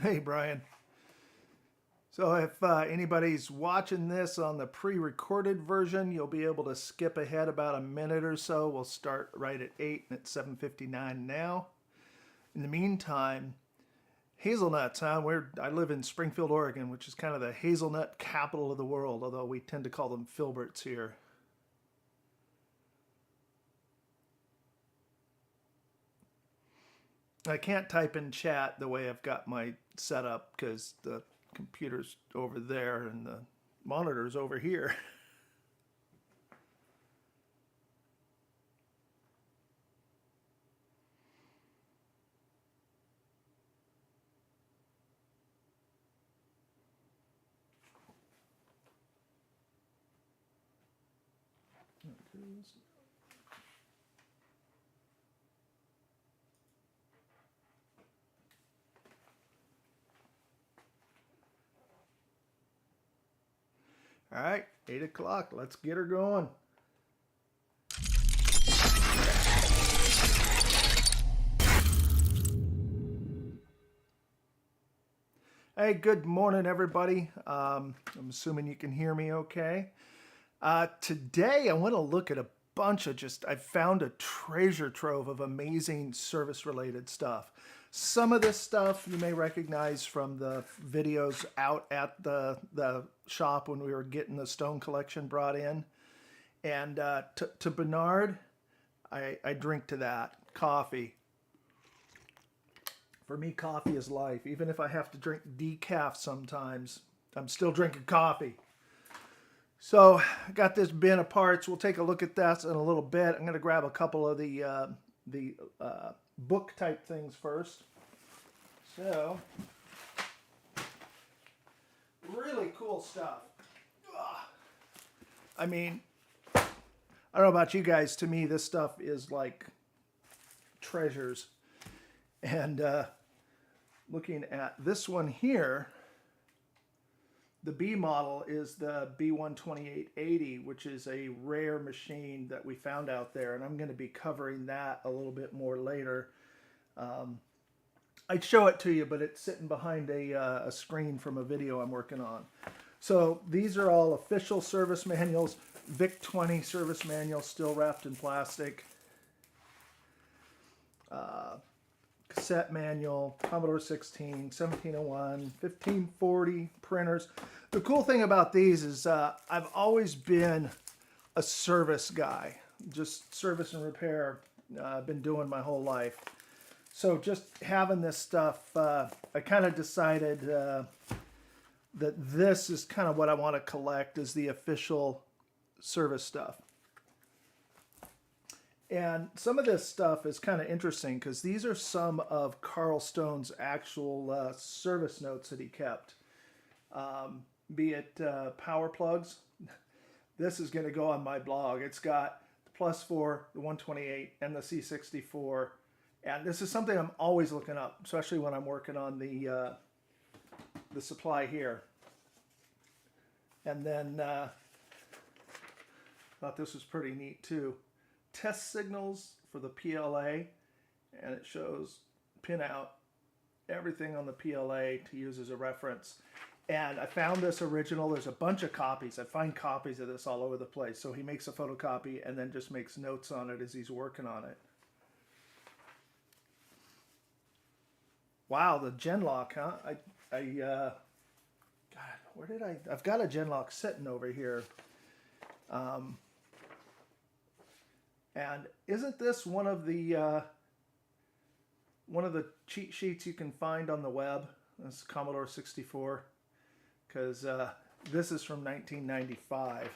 Hey, Brian. So if anybody's watching this on the pre-recorded version, you'll be able to skip ahead about a minute or so. We'll start right at 8 and it's 7:59 now. In the meantime, hazelnuts, huh? I live in Springfield, Oregon, which is kind of the hazelnut capital of the world, although we tend to call them filberts here. I can't type in chat the way I've got my setup because the computer's over there and the monitor's over here. All right, 8 o'clock. Let's get her going. Hey, good morning, everybody. I'm assuming you can hear me okay. Today, I want to look at a bunch of I found a treasure trove of amazing service-related stuff. Some of this stuff you may recognize from the videos out at the shop when we were getting the stone collection brought in. And to Bernard, I drink to that. Coffee. For me, coffee is life. Even if I have to drink decaf sometimes, I'm still drinking coffee. So I got this bin of parts. We'll take a look at that in a little bit. I'm going to grab a couple of the book type things first. So, really cool stuff. I mean, I don't know about you guys. To me, this stuff is like treasures. And looking at this one here, the B model is the B12880, which is a rare machine that we found out there, and I'm going to be covering that a little bit more later. I'd show it to you, but it's sitting behind a screen from a video I'm working on. So these are all official service manuals, VIC-20 service manual, still wrapped in plastic. Cassette manual, Commodore 16, 1701, 1540 printers. The cool thing about these is I've always been a service guy, just service and repair. I've been doing my whole life. So just having this stuff, I kind of decided that this is kind of what I want to collect, is the official service stuff. And some of this stuff is kind of interesting because these are some of Carl Stone's actual service notes that he kept. Be it power plugs. This is going to go on my blog. It's got the +4, the 128, and the C64. And this is something I'm always looking up, especially when I'm working on the supply here. And then thought this was pretty neat too. Test signals for the PLA, and it shows pin out everything on the PLA to use as a reference. And I found this original. There's a bunch of copies. I find copies of this all over the place. So he makes a photocopy and then just makes notes on it as he's working on it. Wow, the Genlock, huh? God, where did I've got a Genlock sitting over here. And isn't this one of the cheat sheets you can find on the web? This is Commodore 64, because this is from 1995.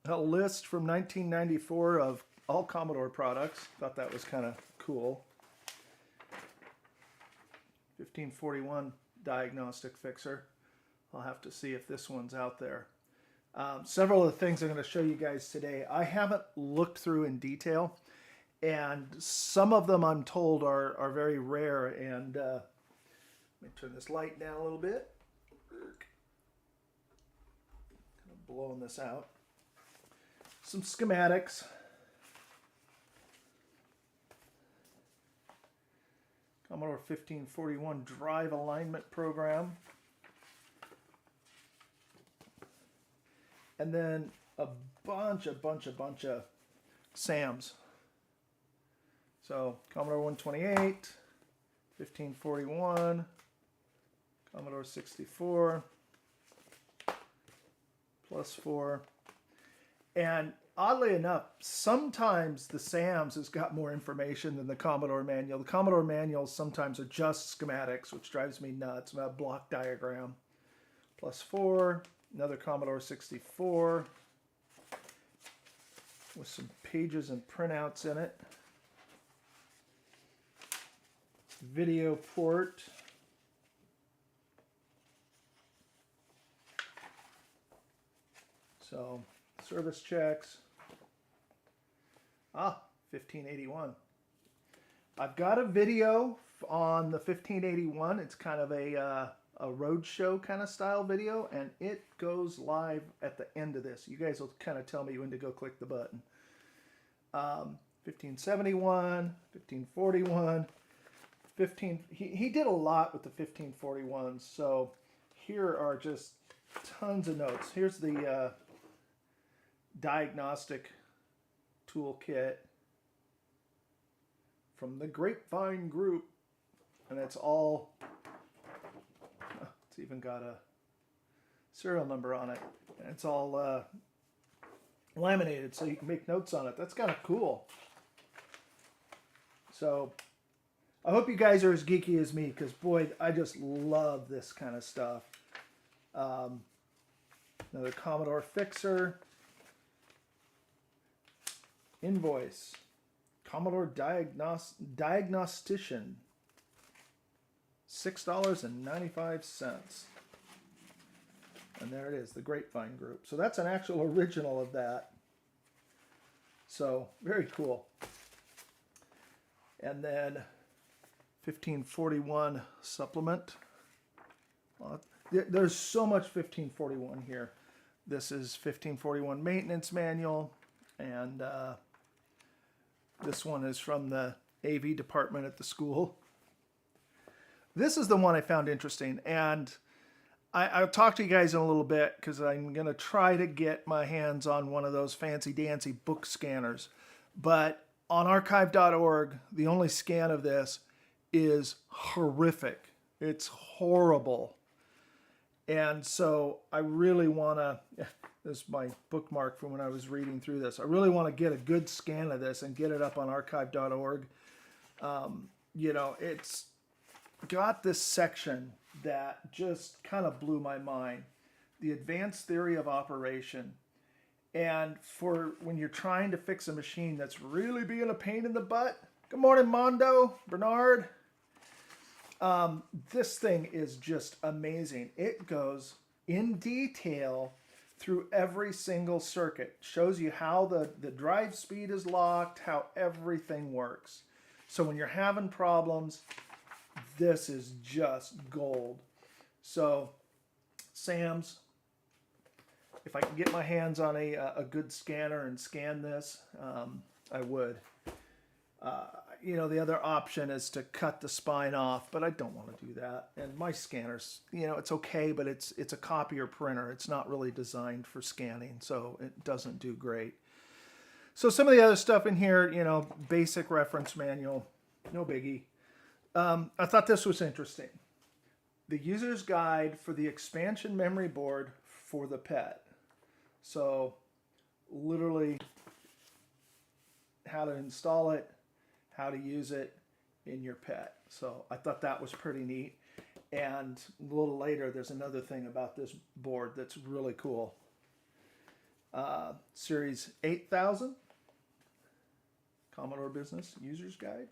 A list from 1994 of all Commodore products. Thought that was kind of cool. 1541 diagnostic fixer. I'll have to see if this one's out there. Several of the things I'm going to show you guys today, I haven't looked through in detail, and some of them I'm told are very rare. And let me turn this light down a little bit. Kind of blowing this out. Some schematics. Commodore 1541 drive alignment program. And then a bunch of SAMs. So Commodore 128, 1541, Commodore 64, +4. And oddly enough, sometimes the SAMs has got more information than the Commodore manual. The Commodore manuals sometimes are just schematics, which drives me nuts. A block diagram. +4, another Commodore 64 with some pages and printouts in it. Video port. So, service checks. 1581. I've got a video on the 1581. It's kind of a roadshow kind of style video, and it goes live at the end of this. You guys will kind of tell me when to go click the button. 1571, 1541, he did a lot with the 1541s, so here are just tons of notes. Here's the diagnostic toolkit from the Grapevine Group, and it's all, it's even got a serial number on it, and it's all laminated so you can make notes on it. That's kind of cool. So I hope you guys are as geeky as me, because boy, I just love this kind of stuff. Another Commodore fixer. Invoice. Commodore Diagnostician. $6.95. And there it is, the Grapevine Group. So that's an actual original of that. So, very cool. And then 1541 supplement. There's so much 1541 here. This is 1541 maintenance manual, and this one is from the AV department at the school. This is the one I found interesting, and I'll talk to you guys in a little bit, because I'm going to try to get my hands on one of those fancy-dancy book scanners. But on archive.org, the only scan of this is horrific. It's horrible. And so I really want to, this is my bookmark from when I was reading through this. I really want to get a good scan of this and get it up on archive.org. You know, it's got this section that just kind of blew my mind. The advanced theory of operation. And for when you're trying to fix a machine that's really being a pain in the butt. Good morning, Mondo, Bernard. This thing is just amazing. It goes in detail through every single circuit. Shows you how the drive speed is locked, how everything works. So when you're having problems, this is just gold. So, SAMs, if I can get my hands on a good scanner and scan this, I would. You know, the other option is to cut the spine off, but I don't want to do that. And my scanners, you know, it's okay, but it's a copier printer. It's not really designed for scanning, so it doesn't do great. So some of the other stuff in here, you know, basic reference manual, no biggie. I thought this was interesting. The user's guide for the expansion memory board for the PET. So literally how to install it, how to use it in your PET. So I thought that was pretty neat. And a little later, there's another thing about this board that's really cool. Series 8000, Commodore Business User's Guide.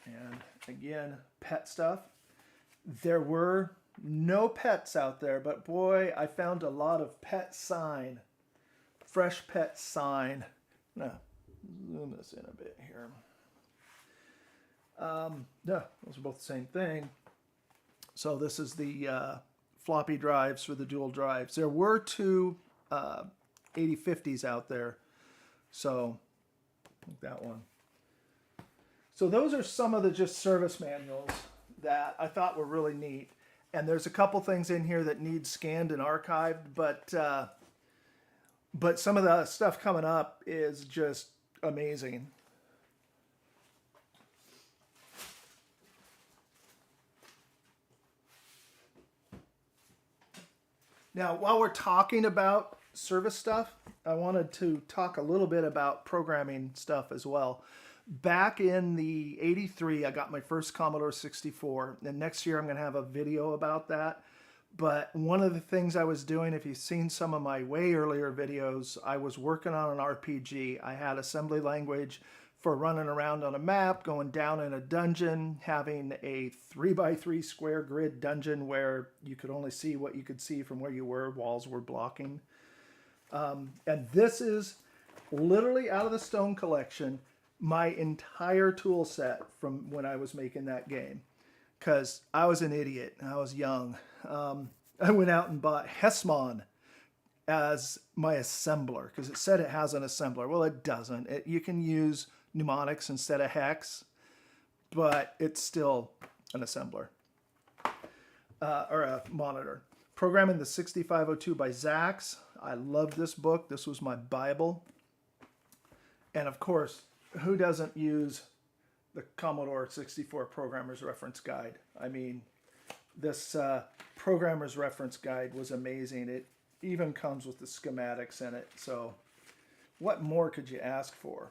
And again, PET stuff. There were no PETs out there, but boy, I found a lot of PET sign, fresh PET sign. Now, zoom this in a bit here. Yeah, those are both the same thing. So this is the floppy drives for the dual drives. There were two 8050s out there, so like that one. So those are some of the just service manuals that I thought were really neat. And there's a couple things in here that need scanned and archived, but some of the stuff coming up is just amazing. Now, while we're talking about service stuff, I wanted to talk a little bit about programming stuff as well. Back in the 83, I got my first Commodore 64, and next year I'm going to have a video about that. But one of the things I was doing, if you've seen some of my way earlier videos, I was working on an RPG. I had assembly language for running around on a map, going down in a dungeon, having a 3x3 square grid dungeon where you could only see what you could see from where you were, walls were blocking. And this is literally out of the Stone collection, my entire tool set from when I was making that game. Because I was an idiot, I was young. I went out and bought Hessmon as my assembler, because it said it has an assembler. Well, it doesn't. You can use mnemonics instead of hex, but it's still an assembler or a monitor. Programming the 6502 by Zax. I love this book. This was my Bible. And of course, who doesn't use the Commodore 64 Programmer's Reference Guide? I mean, this Programmer's Reference Guide was amazing. It even comes with the schematics in it. So what more could you ask for?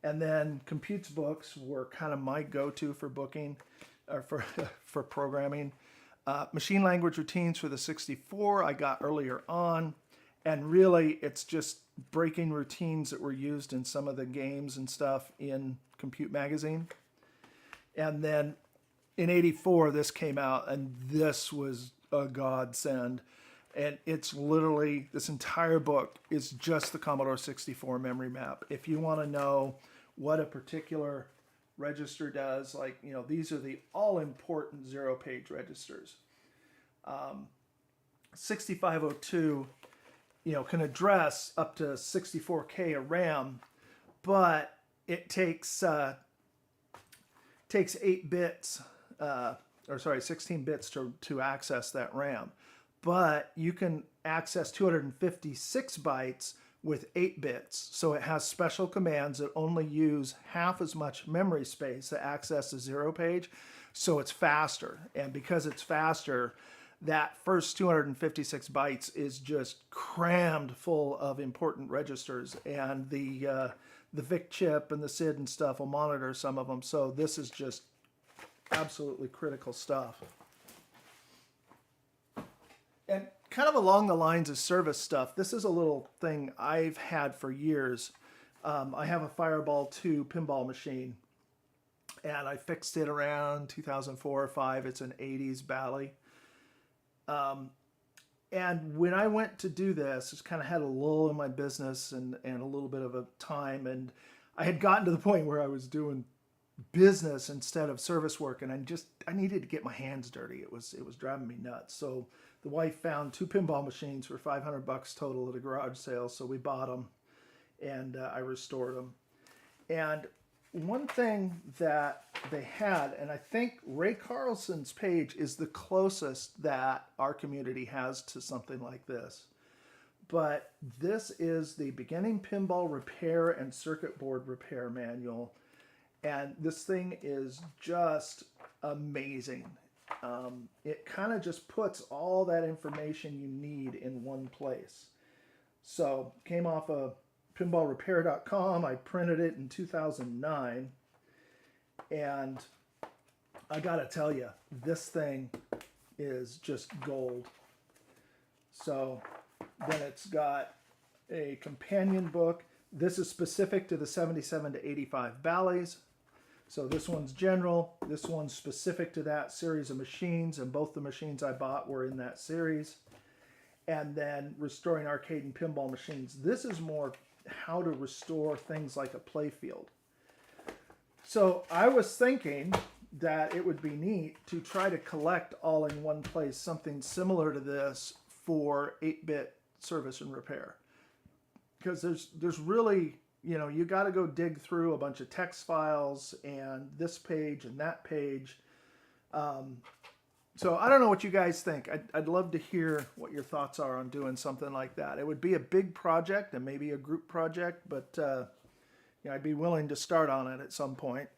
And then Compute's books were kind of my go-to for booking, or for programming. Machine language routines for the 64 I got earlier on. And really, it's just breaking routines that were used in some of the games and stuff in Compute Magazine. And then in 84, this came out, and this was a godsend. And it's literally, this entire book is just the Commodore 64 memory map. If you want to know what a particular register does, like, you know, these are the all-important zero-page registers. 6502, you know, can address up to 64K of RAM, but it takes 8 bits, 16 bits to access that RAM. But you can access 256 bytes with 8 bits. So it has special commands that only use half as much memory space to access the zero page. So it's faster. And because it's faster, that first 256 bytes is just crammed full of important registers. And the VIC chip and the SID and stuff will monitor some of them. So this is just absolutely critical stuff. And kind of along the lines of service stuff, this is a little thing I've had for years. I have a Fireball 2 pinball machine, and I fixed it around 2004 or 5. It's an 80s Bally. And when I went to do this, just kind of had a lull in my business and a little bit of a time, and I had gotten to the point where I was doing business instead of service work, and I needed to get my hands dirty. It was driving me nuts. So the wife found 2 pinball machines for $500 total at a garage sale, so we bought them, and I restored them. And one thing that they had, and I think Ray Carlson's page is the closest that our community has to something like this, but this is the Beginning Pinball Repair and Circuit Board Repair Manual, and this thing is just amazing. It kind of just puts all that information you need in one place. So came off of pinballrepair.com. I printed it in 2009, and I gotta tell you, this thing is just gold. So then it's got a companion book. This is specific to the 77 to 85 Bally's. So this one's general, this one's specific to that series of machines, and both the machines I bought were in that series. And then restoring arcade and pinball machines. This is more how to restore things like a playfield. So I was thinking that it would be neat to try to collect all in one place something similar to this for 8-bit service and repair. Because there's really, you know, you got to go dig through a bunch of text files and this page and that page. So I don't know what you guys think. I'd love to hear what your thoughts are on doing something like that. It would be a big project and maybe a group project, but you know, I'd be willing to start on it at some point.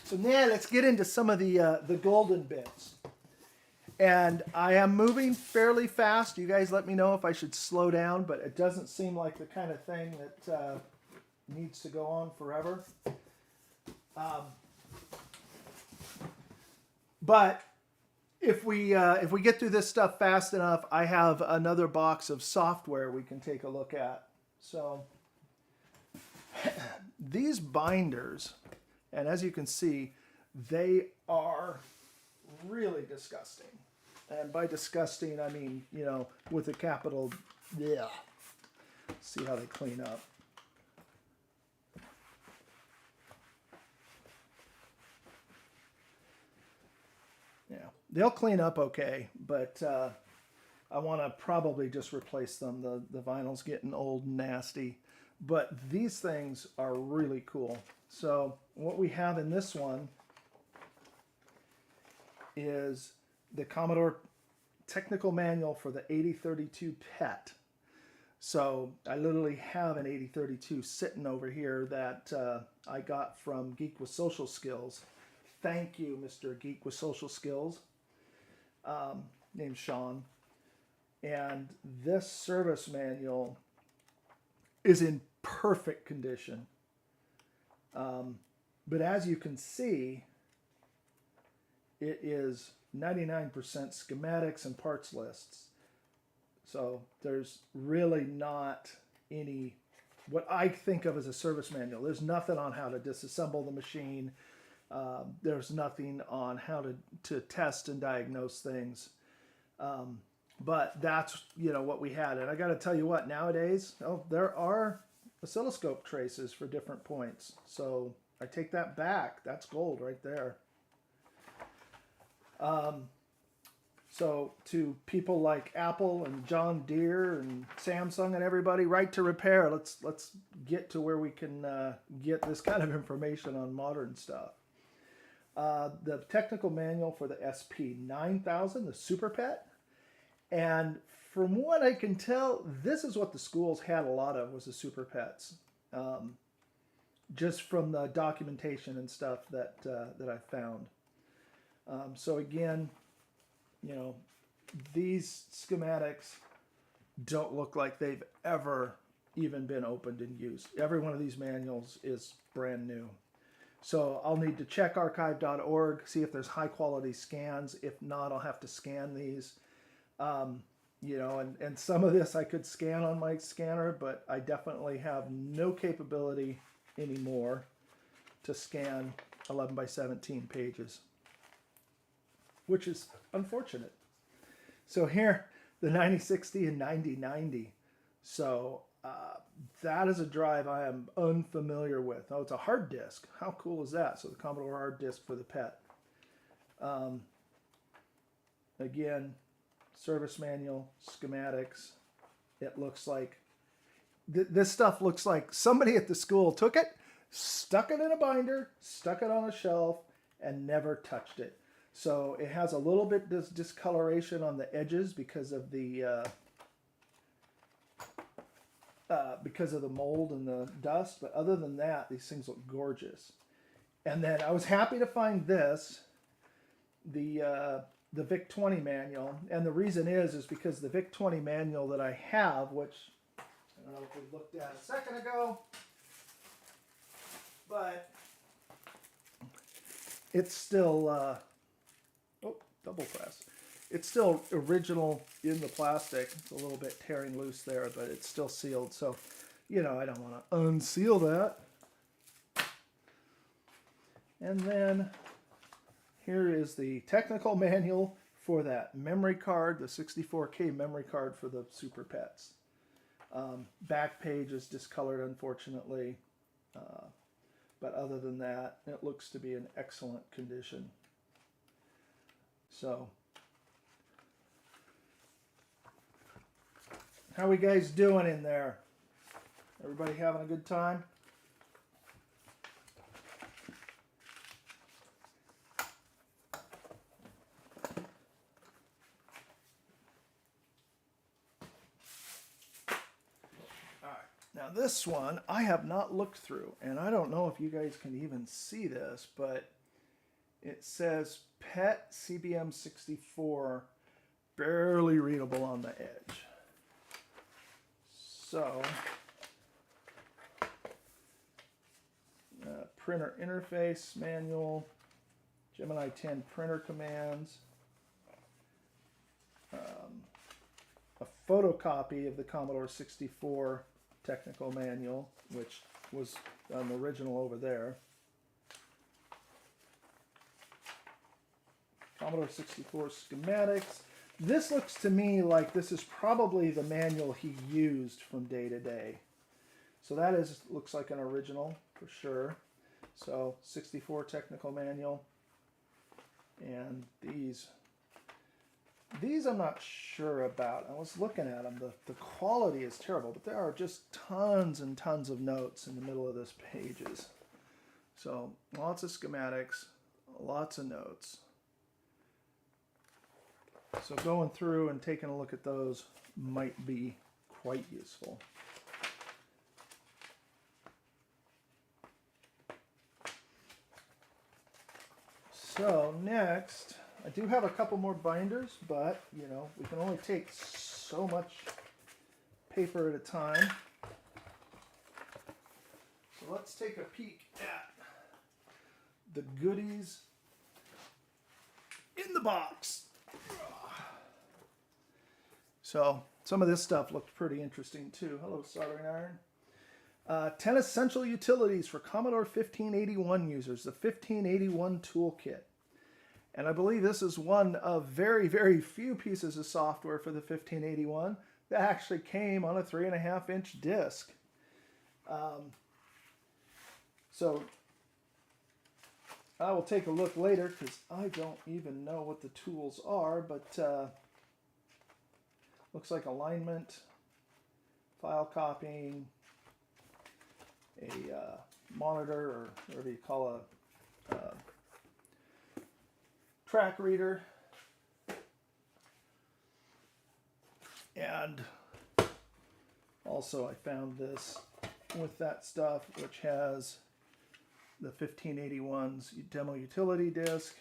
So now let's get into some of the golden bits. And I am moving fairly fast. You guys let me know if I should slow down, but it doesn't seem like the kind of thing that needs to go on forever. But if we get through this stuff fast enough, I have another box of software we can take a look at. So these binders, and as you can see, they are really disgusting. And by disgusting, I mean, you know, with a capital, yeah. See how they clean up. Yeah, they'll clean up okay, but I want to probably just replace them. The vinyl's getting old and nasty. But these things are really cool. So what we have in this one is the Commodore technical manual for the 8032 PET. So I literally have an 8032 sitting over here that I got from Geek with Social Skills. Thank you, Mr. Geek with Social Skills, named Sean. And this service manual is in perfect condition. But as you can see, it is 99% schematics and parts lists. So there's really not any, what I think of as a service manual. There's nothing on how to disassemble the machine. There's nothing on how to test and diagnose things. But that's, you know, what we had. And I got to tell you what, nowadays, there are oscilloscope traces for different points. So I take that back. That's gold right there. So to people like Apple and John Deere and Samsung and everybody, right to repair. Let's get to where we can get this kind of information on modern stuff. The technical manual for the SP9000, the Super Pet. And from what I can tell, this is what the schools had a lot of, was the Super Pets. Just from the documentation and stuff that I found. So again, you know, these schematics don't look like they've ever even been opened and used. Every one of these manuals is brand new. So I'll need to check archive.org, see if there's high quality scans. If not, I'll have to scan these. You know, and some of this I could scan on my scanner, but I definitely have no capability anymore to scan 11 by 17 pages, which is unfortunate. So here, the 9060 and 9090. So that is a drive I am unfamiliar with. Oh, it's a hard disk. How cool is that? So the Commodore hard disk for the PET. Again, service manual, schematics. It looks like, this stuff looks like somebody at the school took it, stuck it in a binder, stuck it on a shelf, and never touched it. So it has a little bit discoloration on the edges because of the mold and the dust. But other than that, these things look gorgeous. And then I was happy to find this, the VIC-20 manual. And the reason is because the VIC-20 manual that I have, which I don't know if we looked at a second ago, but it's still double press. It's still original in the plastic. It's a little bit tearing loose there, but it's still sealed. So, you know, I don't want to unseal that. And then here is the technical manual for that memory card, the 64K memory card for the Super Pets. Back page is discolored, unfortunately. But other than that, it looks to be in excellent condition. So, How we guys doing in there? Everybody having a good time? Now this one I have not looked through, and I don't know if you guys can even see this, but it says PET CBM 64, barely readable on the edge. So, printer interface manual, Gemini 10 printer commands, a photocopy of the Commodore 64 technical manual, which was an original over there. Commodore 64 schematics. This looks to me like this is probably the manual he used from day to day. So that looks like an original for sure. So 64 technical manual. And these I'm not sure about. I was looking at them. The quality is terrible, but there are just tons and tons of notes in the middle of this pages. So lots of schematics, lots of notes. So going through and taking a look at those might be quite useful. So next, I do have a couple more binders, but you know, we can only take so much paper at a time. So let's take a peek at the goodies in the box. So some of this stuff looked pretty interesting too. Hello, soldering iron. 10 essential utilities for Commodore 1581 users, the 1581 toolkit. And I believe this is one of very, very few pieces of software for the 1581 that actually came on a 3.5-inch disc. So I will take a look later because I don't even know what the tools are, but looks like alignment, file copying, a monitor, or whatever you call a track reader, and also I found this with that stuff, which has the 1581's demo utility disk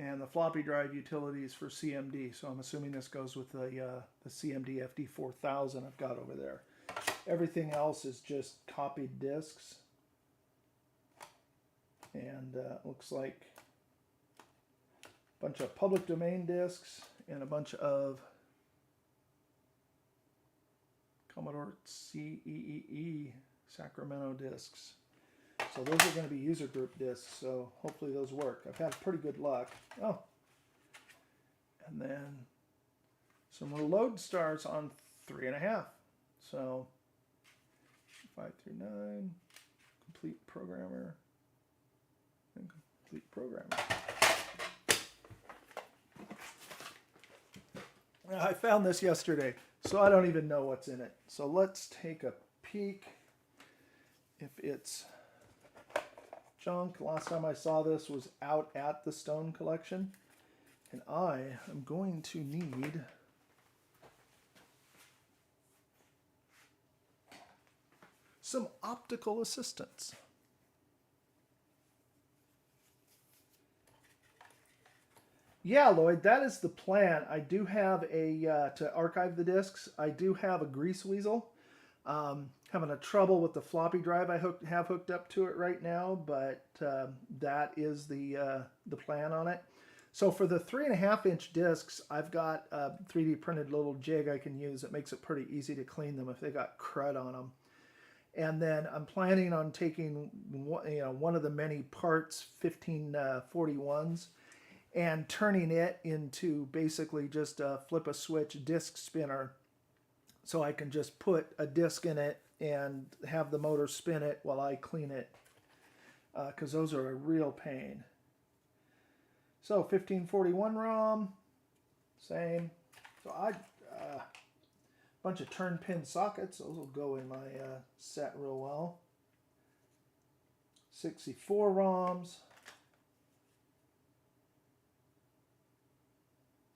and the floppy drive utilities for CMD. So I'm assuming this goes with the CMD FD4000 I've got over there. Everything else is just copied disks, and looks like a bunch of public domain disks and a bunch of Commodore CEEE Sacramento disks. So those are going to be user group disks, so hopefully those work. I've had pretty good luck. Oh, and then some load stars on 3.5. So 5 through 9, complete programmer, and complete programmer. I found this yesterday, so I don't even know what's in it. So let's take a peek if it's junk. Last time I saw this was out at the Stone Collection, and I am going to need some optical assistance. Yeah, Lloyd, that is the plan. I do have a, to archive the discs, I do have a grease weasel. Having a trouble with the floppy drive I have hooked up to it right now, but that is the plan on it. So for the 3.5-inch discs, I've got a 3D printed little jig I can use that makes it pretty easy to clean them if they got crud on them. And then I'm planning on taking one of the many parts 1541s and turning it into basically just a flip a switch disc spinner, so I can just put a disc in it and have the motor spin it while I clean it, because those are a real pain. So 1541 ROM, same. So Bunch of turn pin sockets. Those will go in my set real well. 64 ROMs.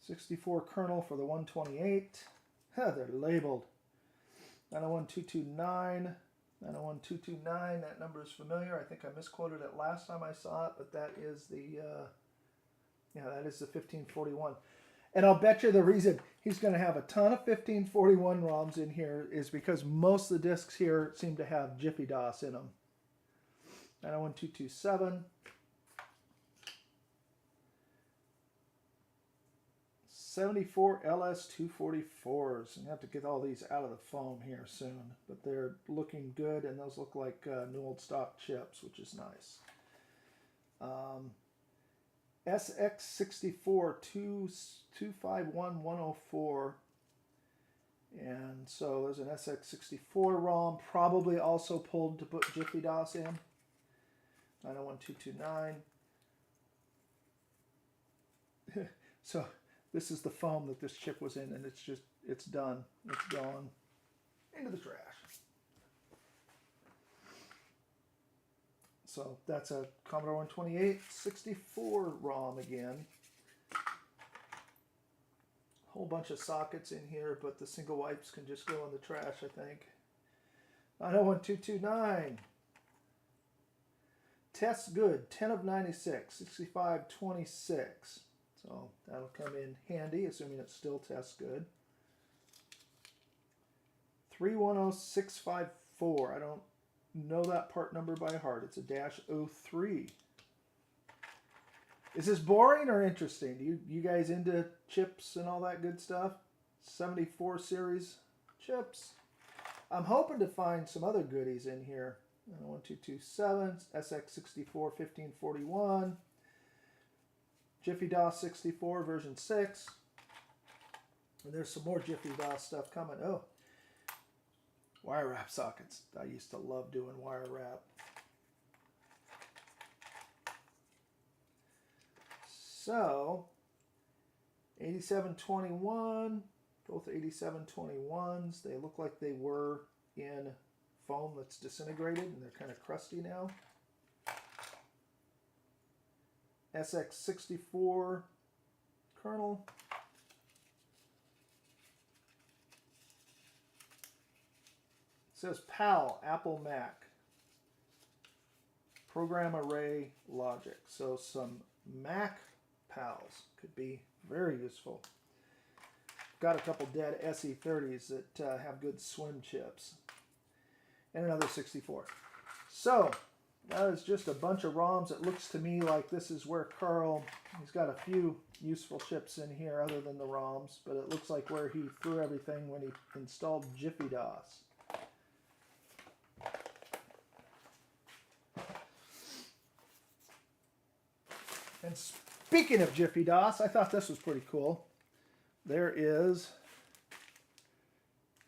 64 kernel for the 128. They're labeled. 901229. 901229. That number is familiar. I think I misquoted it last time I saw it, but that is the that is the 1541. And I'll bet you the reason he's going to have a ton of 1541 ROMs in here is because most of the discs here seem to have Jiffy DOS in them. 901227. 74 LS244s. I'm going to have to get all these out of the foam here soon, but they're looking good, and those look like new old stock chips, which is nice. SX64 251104, and so there's an SX64 ROM, probably also pulled to put Jiffy DOS in. 901229. So this is the foam that this chip was in, and it's done. It's gone into the trash. So that's a Commodore 128 64 ROM again. Whole bunch of sockets in here, but the single wipes can just go in the trash, I think. 901229. Tests good. 10 of 96. 6526. So that'll come in handy, assuming it still tests good. 310654. I don't know that part number by heart. It's a -03. Is this boring or interesting? Do you guys into chips and all that good stuff? 74 series chips. I'm hoping to find some other goodies in here. 1227, SX64 1541, Jiffy DOS 64 version 6. And there's some more Jiffy DOS stuff coming. Oh, wire wrap sockets. I used to love doing wire wrap. So, 8721, both 8721s. They look like they were in foam that's disintegrated, and they're kind of crusty now. SX64 kernel. It says PAL, Apple Mac. Program Array Logic. So some Mac PALs could be very useful. Got a couple dead SE30s that have good swim chips. And another 64. So, that is just a bunch of ROMs. It looks to me like this is where Karl, he's got a few useful chips in here other than the ROMs, but it looks like where he threw everything when he installed Jiffy DOS. And speaking of Jiffy DOS, I thought this was pretty cool. There is,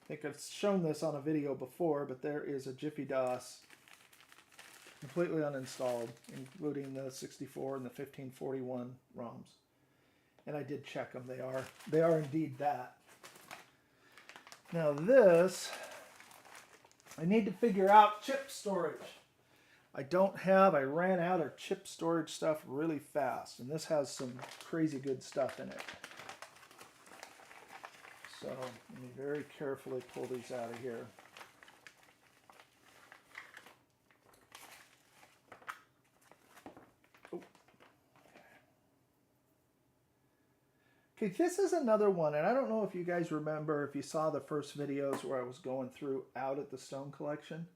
I think I've shown this on a video before, but there is a Jiffy DOS completely uninstalled, including the 64 and the 1541 ROMs. And I did check them. They are indeed that. Now this, I need to figure out chip storage. I ran out of chip storage stuff really fast, and this has some crazy good stuff in it. So let me very carefully pull these out of here. Oh. Okay, this is another one, and I don't know if you guys remember, if you saw the first videos where I was going through out at the Stone Collection,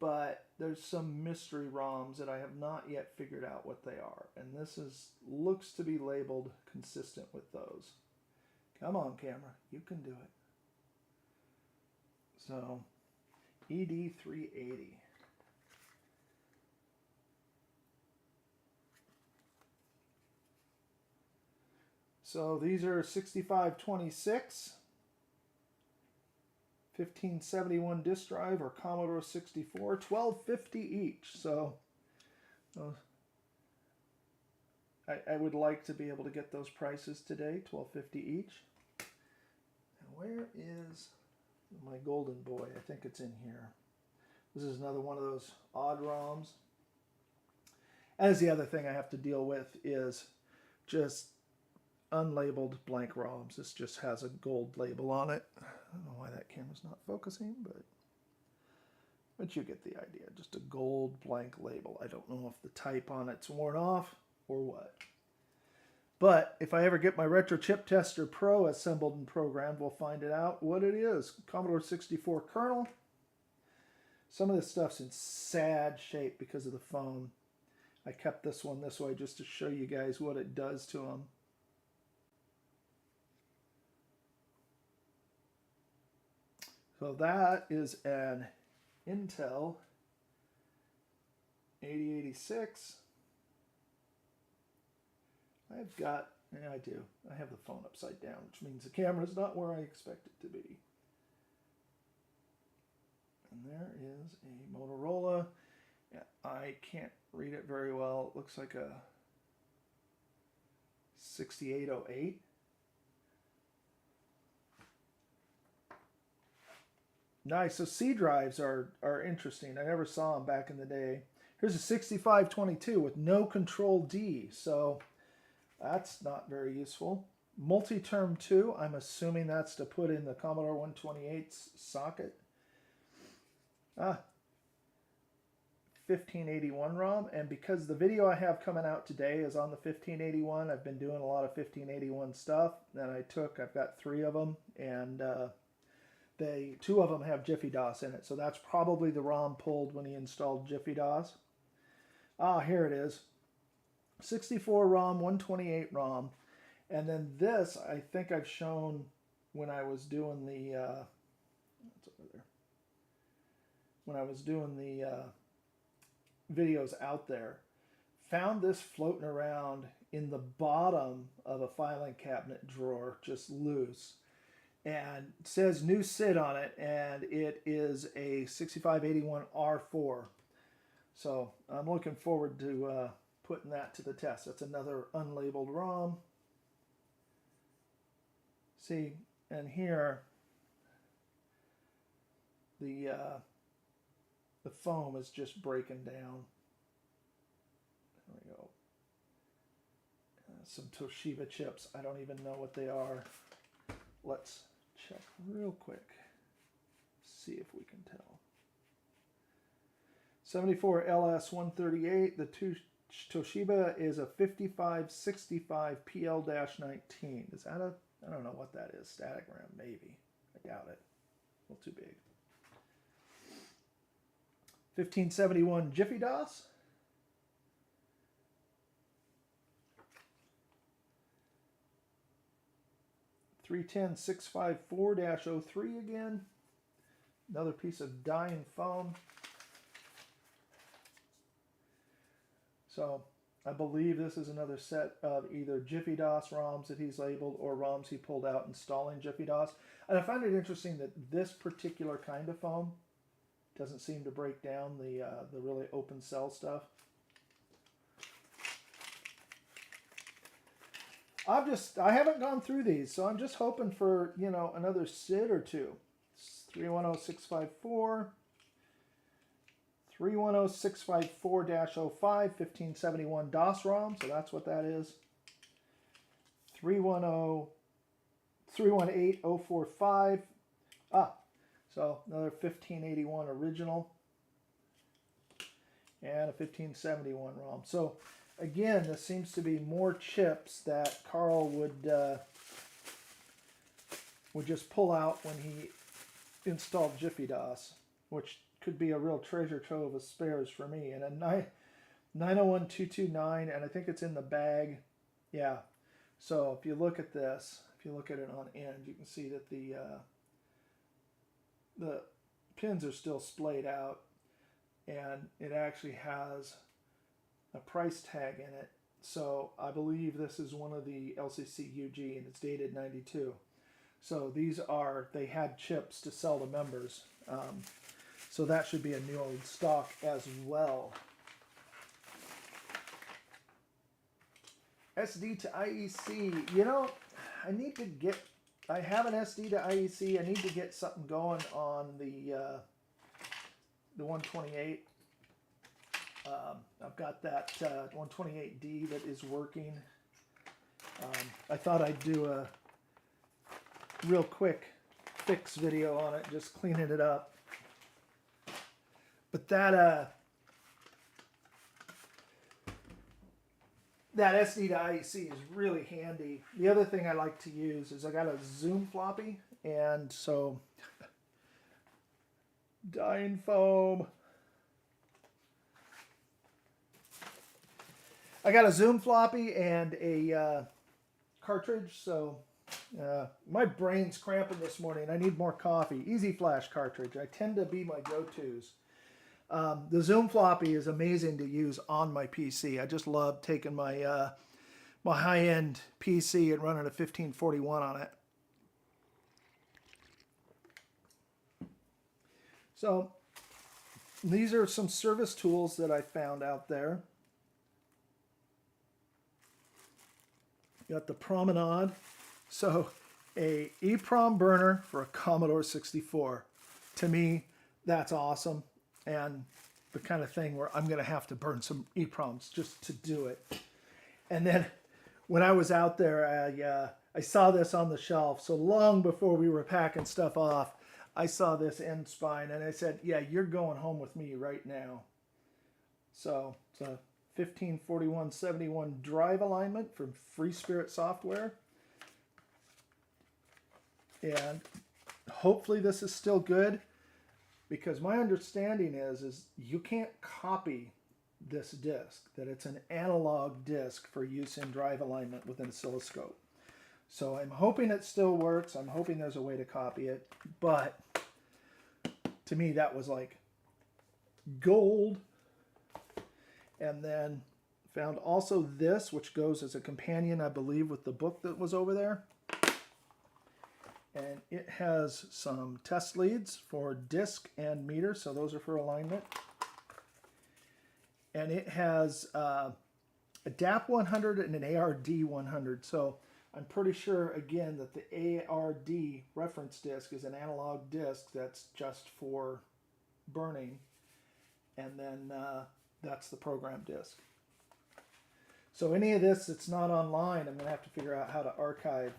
but there's some mystery ROMs that I have not yet figured out what they are, and this looks to be labeled consistent with those. Come on, camera. You can do it. So, ED380. So, these are 6526, 1571 disk drive, or Commodore 64, $12.50 each. So, I would like to be able to get those prices today, $12.50 each. Where is my golden boy. I think it's in here. This is another one of those odd ROMs. As the other thing I have to deal with is just unlabeled blank ROMs. This just has a gold label on it. I don't know why that camera's not focusing, but you get the idea. Just a gold blank label. I don't know if the type on it's worn off or what. But if I ever get my Retro Chip Tester Pro assembled and programmed, we'll find it out what it is. Commodore 64 kernel. Some of this stuff's in sad shape because of the phone. I kept this one this way just to show you guys what it does to them. So that is an Intel 8086. I've got, yeah, I do. I have the phone upside down, which means the camera's not where I expect it to be. And there is a Motorola. Yeah, I can't read it very well. It looks like a 6808. Nice. So C drives are interesting. I never saw them back in the day. Here's a 6522 with no Control D. So that's not very useful. Multi-term 2. I'm assuming that's to put in the Commodore 128's socket. 1581 ROM, and because the video I have coming out today is on the 1581, I've been doing a lot of 1581 stuff. Then I've got 3 of them, and 2 of them have Jiffy DOS in it, so that's probably the ROM pulled when he installed Jiffy DOS. Here it is. 64 ROM, 128 ROM, and then this I think I've shown when I was doing the videos out there. Found this floating around in the bottom of a filing cabinet drawer, just loose, and it says new SID on it, and it is a 6581 R4. So I'm looking forward to putting that to the test. That's another unlabeled ROM. See, and here the foam is just breaking down. There we go. Some Toshiba chips. I don't even know what they are. Let's check real quick. See if we can tell. 74 LS138. The Toshiba is a 5565 PL-19. Is that a, I don't know what that is. Static RAM, maybe. I doubt it. A little too big. 1571 Jiffy DOS. .310 654-03 again. Another piece of dying foam. So I believe this is another set of either Jiffy DOS ROMs that he's labeled or ROMs he pulled out installing Jiffy DOS. And I find it interesting that this particular kind of foam doesn't seem to break down the really open cell stuff. I haven't gone through these, so I'm just hoping for, you know, another SID or two. 310654, 310654-05, 1571 DOS ROM, so that's what that is. 318045. So another 1581 original and a 1571 ROM. So again, this seems to be more chips that Karl would just pull out when he installed Jiffy DOS, which could be a real treasure trove of spares for me. And a 901229, and I think it's in the bag. Yeah. So if you look at this, if you look at it on end, you can see that the pins are still splayed out, and it actually has a price tag in it. So I believe this is one of the LCC UG, and it's dated 92. So these are, they had chips to sell to members. So that should be a new old stock as well. SD to IEC, you know, I need to get I have an SD to IEC. I need to get something going on the 128. I've got that 128D that is working. I thought I'd do a real quick fix video on it, just cleaning it up. But that SD to IEC is really handy. The other thing I like to use is I got a Zoom floppy, and so dying foam. I got a Zoom floppy and a cartridge, so my brain's cramping this morning. I need more coffee. Easy Flash cartridge. I tend to be my go-tos. The Zoom floppy is amazing to use on my PC. I just love taking my my high-end PC and running a 1541 on it. So these are some service tools that I found out there. Got the Promenade. So a EEPROM burner for a Commodore 64. To me, that's awesome. And the kind of thing where I'm going to have to burn some EEPROMs just to do it. And then when I was out there, I saw this on the shelf. So long before we were packing stuff off, I saw this end spine and I said, yeah, you're going home with me right now. So it's a 154171 drive alignment from Free Spirit Software. And hopefully this is still good, because my understanding is you can't copy this disc, that it's an analog disc for use in drive alignment with an oscilloscope. So I'm hoping it still works. I'm hoping there's a way to copy it, but to me that was like gold. And then found also this, which goes as a companion, I believe, with the book that was over there. And it has some test leads for disc and meter, so those are for alignment. And it has a DAP 100 and an ARD 100. So I'm pretty sure, again, that the ARD reference disc is an analog disc that's just for burning. And then that's the program disc. So any of this that's not online, I'm going to have to figure out how to archive.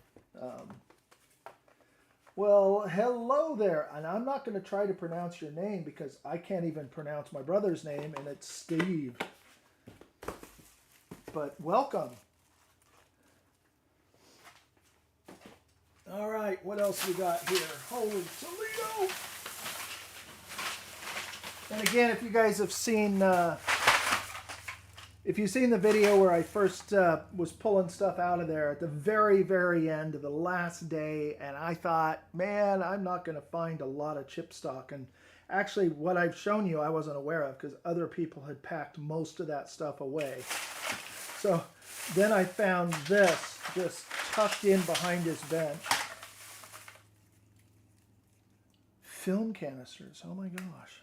Well, hello there. And I'm not going to try to pronounce your name because I can't even pronounce my brother's name, and it's Steve. But welcome. All right, what else we got here? Holy Toledo! And again, if you guys have seen, if you've seen the video where I first was pulling stuff out of there at the very, very end of the last day, and I thought, man, I'm not going to find a lot of chip stock. And actually, what I've shown you, I wasn't aware of because other people had packed most of that stuff away. So then I found this just tucked in behind his bench. Film canisters. Oh my gosh.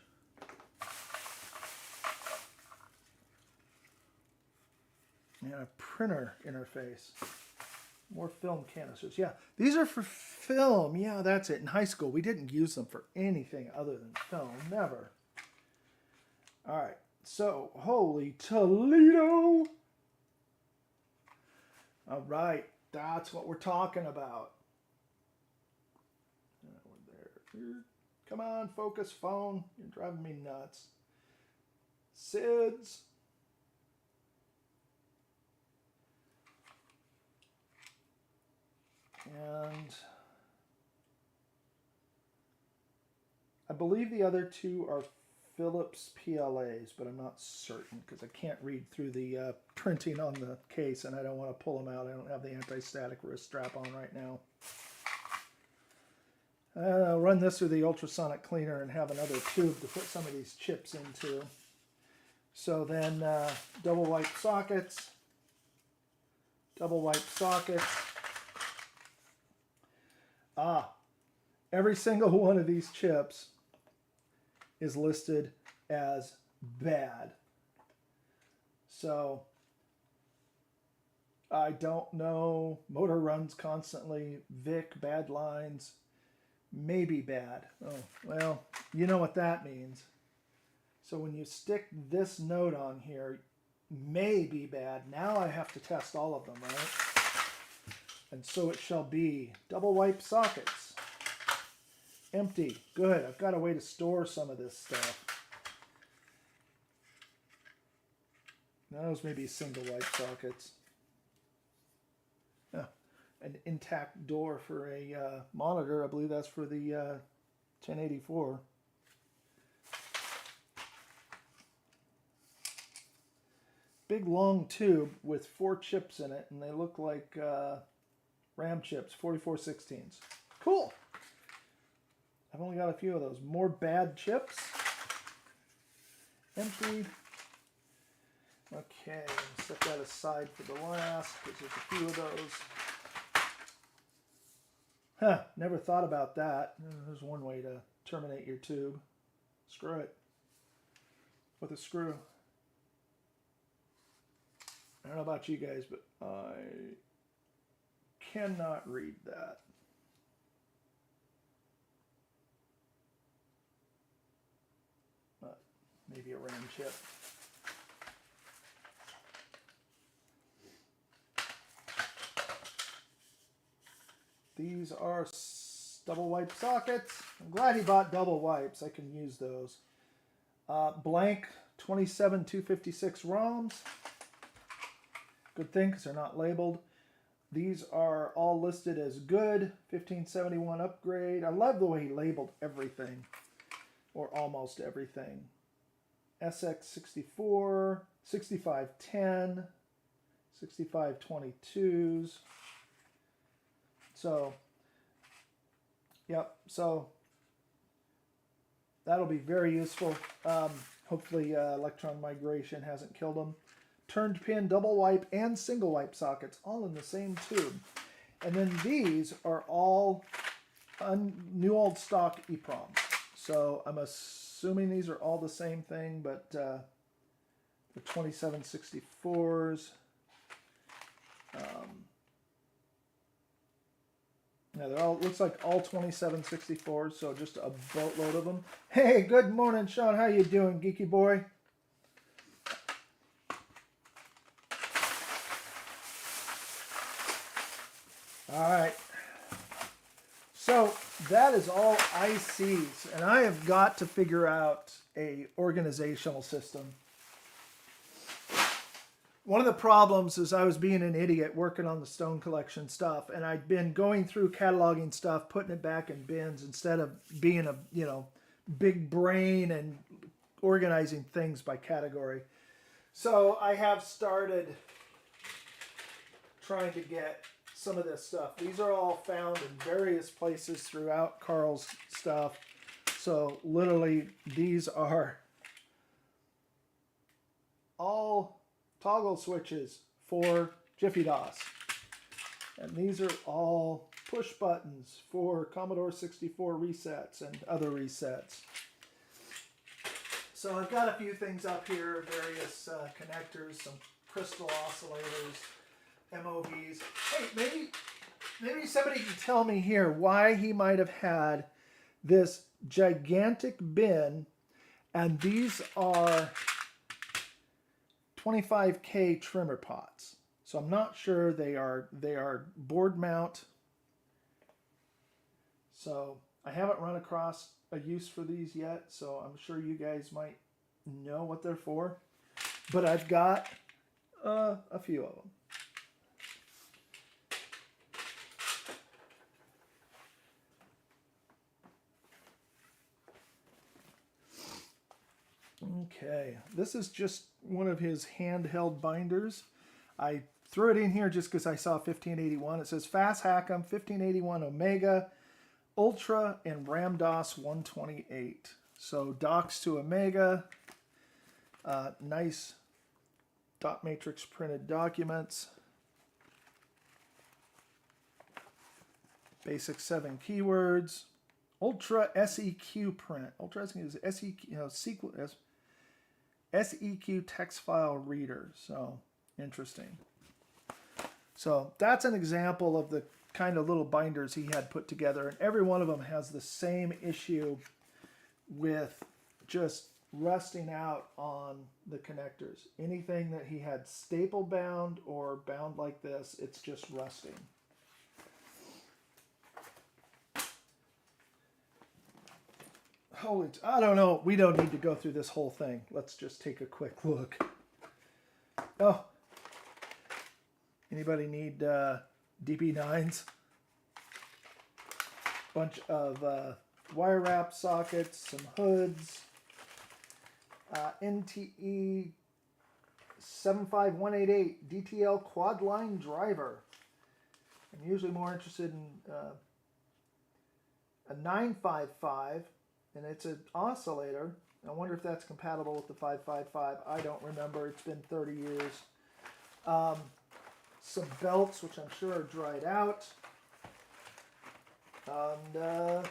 And a printer interface. More film canisters. Yeah, these are for film. Yeah, that's it. In high school, we didn't use them for anything other than film. Never. All right. So, holy Toledo. All right. That's what we're talking about. There. Come on, focus, phone. You're driving me nuts. SIDs. And I believe the other two are Philips PLAs, but I'm not certain because I can't read through the printing on the case, and I don't want to pull them out. I don't have the anti-static wrist strap on right now. I'll run this through the ultrasonic cleaner and have another tube to put some of these chips into. So then double wipe sockets, every single one of these chips is listed as bad. So I don't know. Motor runs constantly. VIC, bad lines. Maybe bad. Oh, well, you know what that means. So when you stick this note on here, may be bad. Now I have to test all of them, right? And so it shall be. Double wipe sockets. Empty. Good. I've got a way to store some of this stuff. Those may be single wipe sockets. Yeah. An intact door for a monitor. I believe that's for the 1084. Big long tube with 4 chips in it, and they look like RAM chips, 4416s. Cool. I've only got a few of those. More bad chips. Empty. Okay, set that aside for the last, because there's a few of those. Huh, never thought about that. There's one way to terminate your tube. Screw it. With a screw. I don't know about you guys, but I cannot read that. But maybe a RAM chip. These are double wipe sockets. I'm glad he bought double wipes. I can use those. Blank 27256 ROMs. Good thing because they're not labeled. These are all listed as good. 1571 upgrade. I love the way he labeled everything, or almost everything. SX64, 6510, 6522s. So, yep, so that'll be very useful. Hopefully electron migration hasn't killed them. Turned pin, double wipe, and single wipe sockets, all in the same tube. And then these are all new old stock EEPROMs. So I'm assuming these are all the same thing, but the 2764s. Yeah, they're all, looks like all 2764s, so just a boatload of them. Hey, good morning, Sean. How you doing, geeky boy? All right. So that is all ICs, and I have got to figure out a organizational system. One of the problems is I was being an idiot working on the stone collection stuff, and I'd been going through cataloging stuff, putting it back in bins instead of being a, you know, big brain and organizing things by category. So I have started trying to get some of this stuff. These are all found in various places throughout Karls stuff. So literally these are all toggle switches for Jiffy DOS. And these are all push buttons for Commodore 64 resets and other resets. So I've got a few things up here, various connectors, some crystal oscillators, MOVs. Hey, maybe somebody can tell me here why he might have had this gigantic bin, and these are 25K trimmer pots. So I'm not sure they are board mount. So I haven't run across a use for these yet, so I'm sure you guys might know what they're for. But I've got a few of them. Okay, this is just one of his handheld binders. I threw it in here just because I saw 1581. It says Fast Hack'em, 1581 Omega, Ultra, and RAM-DOS 128. So docks to Omega, nice dot matrix printed documents, basic 7 keywords, Ultra SEQ print. Ultra SEQ is SEQ, SEQ text file reader. So interesting. So that's an example of the kind of little binders he had put together, and every one of them has the same issue with just rusting out on the connectors. Anything that he had staple bound or bound like this, it's just rusting. Holy, I don't know. We don't need to go through this whole thing. Let's just take a quick look. Oh, anybody need DP9s? Bunch of wire wrap sockets, some hoods, NTE 75188 DTL quad line driver. I'm usually more interested in a 955, and it's an oscillator. I wonder if that's compatible with the 555. I don't remember. It's been 30 years. Some belts, which I'm sure are dried out. And it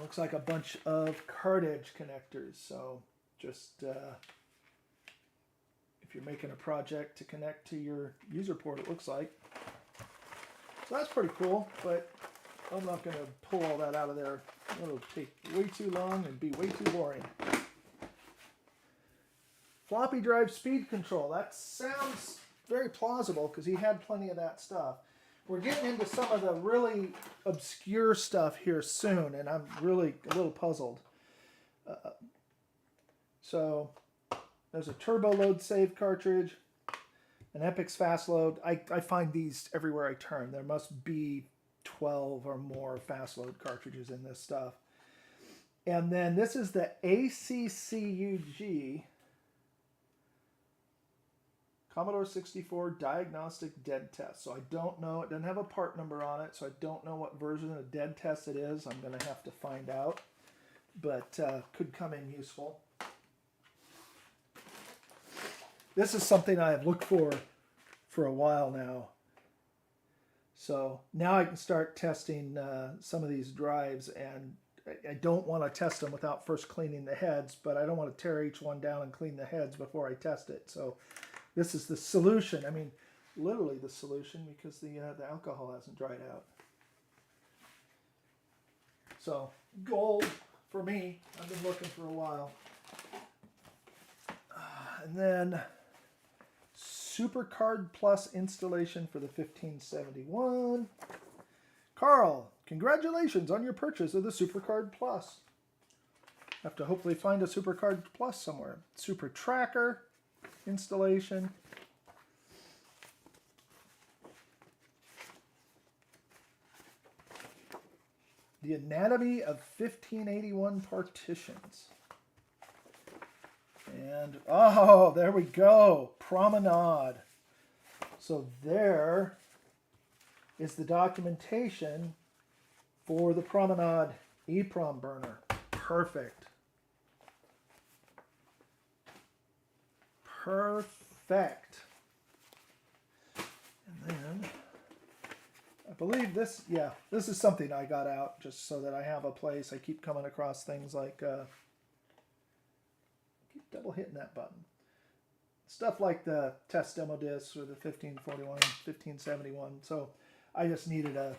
looks like a bunch of card edge connectors. So just if you're making a project to connect to your user port, it looks like. So that's pretty cool, but I'm not going to pull all that out of there. It'll take way too long and be way too boring. Floppy drive speed control. That sounds very plausible because he had plenty of that stuff. We're getting into some of the really obscure stuff here soon, and I'm really a little puzzled. So there's a turbo load save cartridge, an Epix fast load. I find these everywhere I turn. There must be 12 or more fast load cartridges in this stuff. And then this is the ACCUG Commodore 64 Diagnostic Dead Test. So I don't know. It doesn't have a part number on it, so I don't know what version of Dead Test it is. I'm going to have to find out, but could come in useful. This is something I have looked for a while now. So now I can start testing some of these drives, and I don't want to test them without first cleaning the heads, but I don't want to tear each one down and clean the heads before I test it. So this is the solution. I mean, literally the solution, because the alcohol hasn't dried out. So gold for me. I've been looking for a while. And then SuperCard Plus installation for the 1571. Karl, congratulations on your purchase of the SuperCard Plus. Have to hopefully find a SuperCard Plus somewhere. Super Tracker installation. The anatomy of 1581 partitions. And, oh, there we go. Promenade. So there is the documentation for the Promenade EEPROM burner. Perfect. Perfect. And then, I believe this, yeah, this is something I got out just so that I have a place. I keep coming across things like, keep double hitting that button. Stuff like the test demo discs or the 1541, 1571. So I just needed a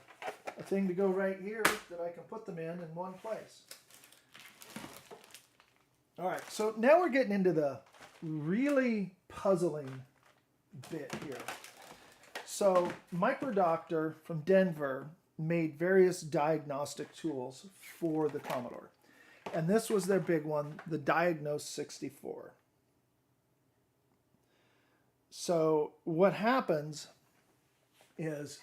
thing to go right here that I can put them in one place. All right, so now we're getting into the really puzzling bit here. So Microdoctor from Denver made various diagnostic tools for the Commodore. And this was their big one, the Diagnose 64. So what happens is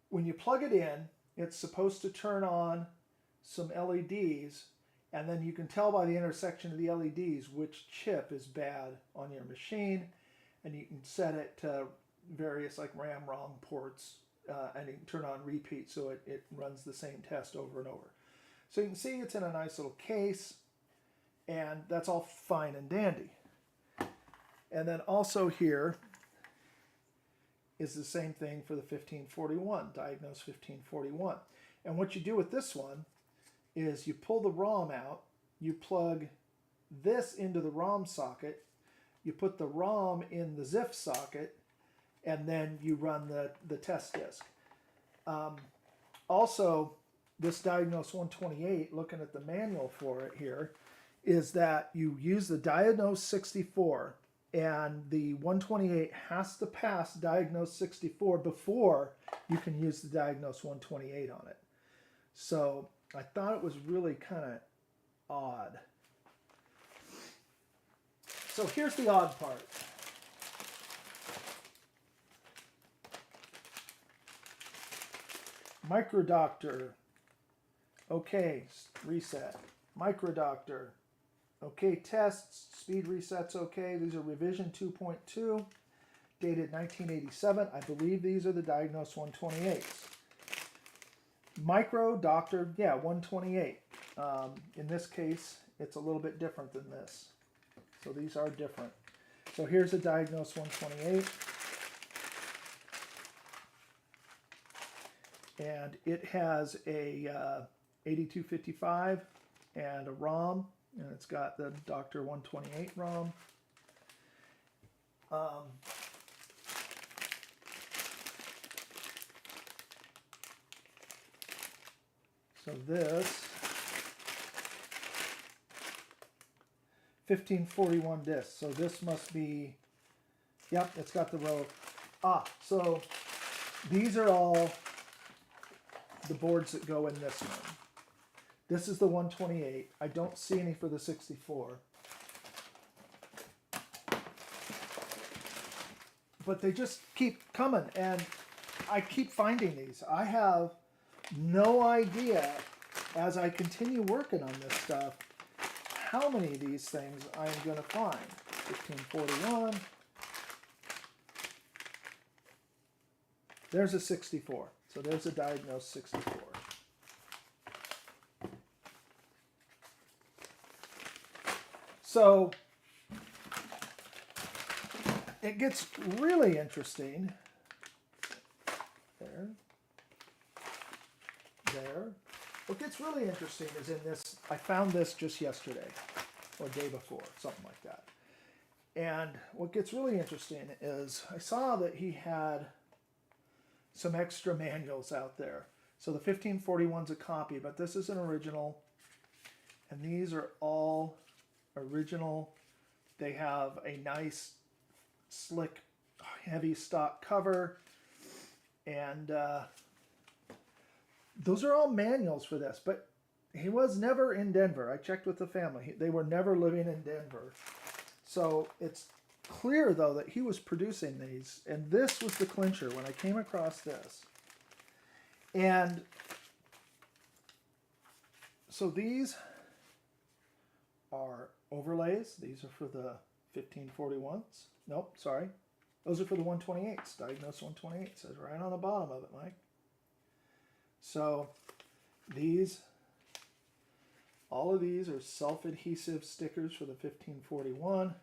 when you plug it in, it's supposed to turn on some LEDs, and then you can tell by the intersection of the LEDs which chip is bad on your machine, and you can set it to various like RAM, ROM ports, and you can turn on repeat so it runs the same test over and over. So you can see it's in a nice little case, and that's all fine and dandy. And then also here is the same thing for the 1541, Diagnose 1541. And what you do with this one is you pull the ROM out, you plug this into the ROM socket, you put the ROM in the ZIF socket, and then you run the test disk. Also, this Diagnose 128, looking at the manual for it here, is that you use the Diagnose 64, and the 128 has to pass Diagnose 64 before you can use the Diagnose 128 on it. So I thought it was really kind of odd. So here's the odd part. Microdoctor. Okay, reset. Microdoctor. Okay, tests, speed resets okay. These are revision 2.2, dated 1987. I believe these are the Diagnose 128s. Microdoctor, yeah, 128. In this case, it's a little bit different than this. So these are different. So here's a Diagnose 128. And it has a 8255 and a ROM, and it's got the Dr. 128 ROM. So this 1541 disc. So this must be, yep, it's got the row. So these are all the boards that go in this one. This is the 128. I don't see any for the 64. But they just keep coming, and I keep finding these. I have no idea, as I continue working on this stuff, how many of these things I'm going to find. 1541. There's a 64. So there's a Diagnose 64. So it gets really interesting. There. What gets really interesting is in this, I found this just yesterday or day before, something like that. And what gets really interesting is I saw that he had some extra manuals out there. So the 1541's a copy, but this is an original. And these are all original. They have a nice, slick, heavy stock cover. And those are all manuals for this, but he was never in Denver. I checked with the family. They were never living in Denver. So it's clear, though, that he was producing these, and this was the clincher when I came across this. And so these are overlays. These are for the 1541s. Nope, sorry. Those are for the 128s. Diagnose 128 says right on the bottom of it, Mike. So these, all of these are self-adhesive stickers for the 1541.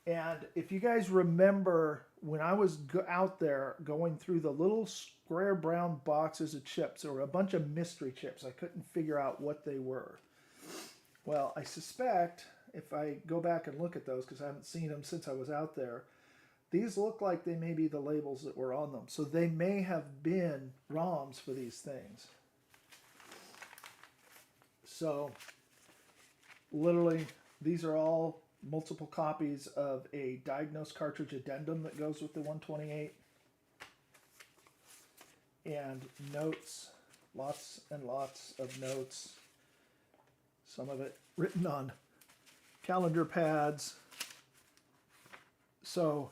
And if you guys remember, when I was out there going through the little square brown boxes of chips, there were a bunch of mystery chips. I couldn't figure out what they were. Well, I suspect, if I go back and look at those, because I haven't seen them since I was out there, these look like they may be the labels that were on them. So they may have been ROMs for these things. So literally, these are all multiple copies of a Diagnostic Cartridge addendum that goes with the 128. And notes, lots and lots of notes. Some of it written on calendar pads. So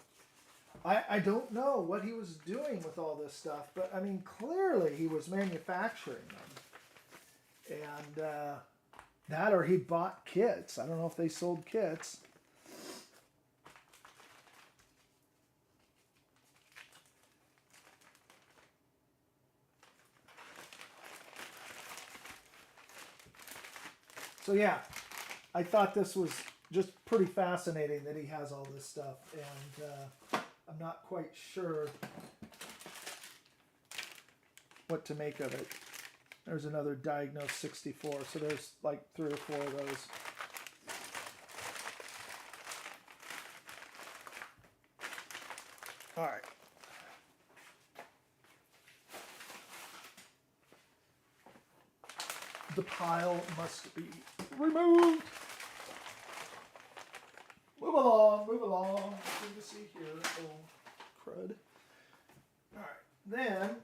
I don't know what he was doing with all this stuff, but I mean, clearly he was manufacturing them. And that, or he bought kits. I don't know if they sold kits. So yeah, I thought this was just pretty fascinating that he has all this stuff, and I'm not quite sure what to make of it. There's another Diagnose 64, so there's like 3 or 4 of those. All right. The pile must be removed. Move along, move along. Nothing to see here. Oh, crud. All right. Then,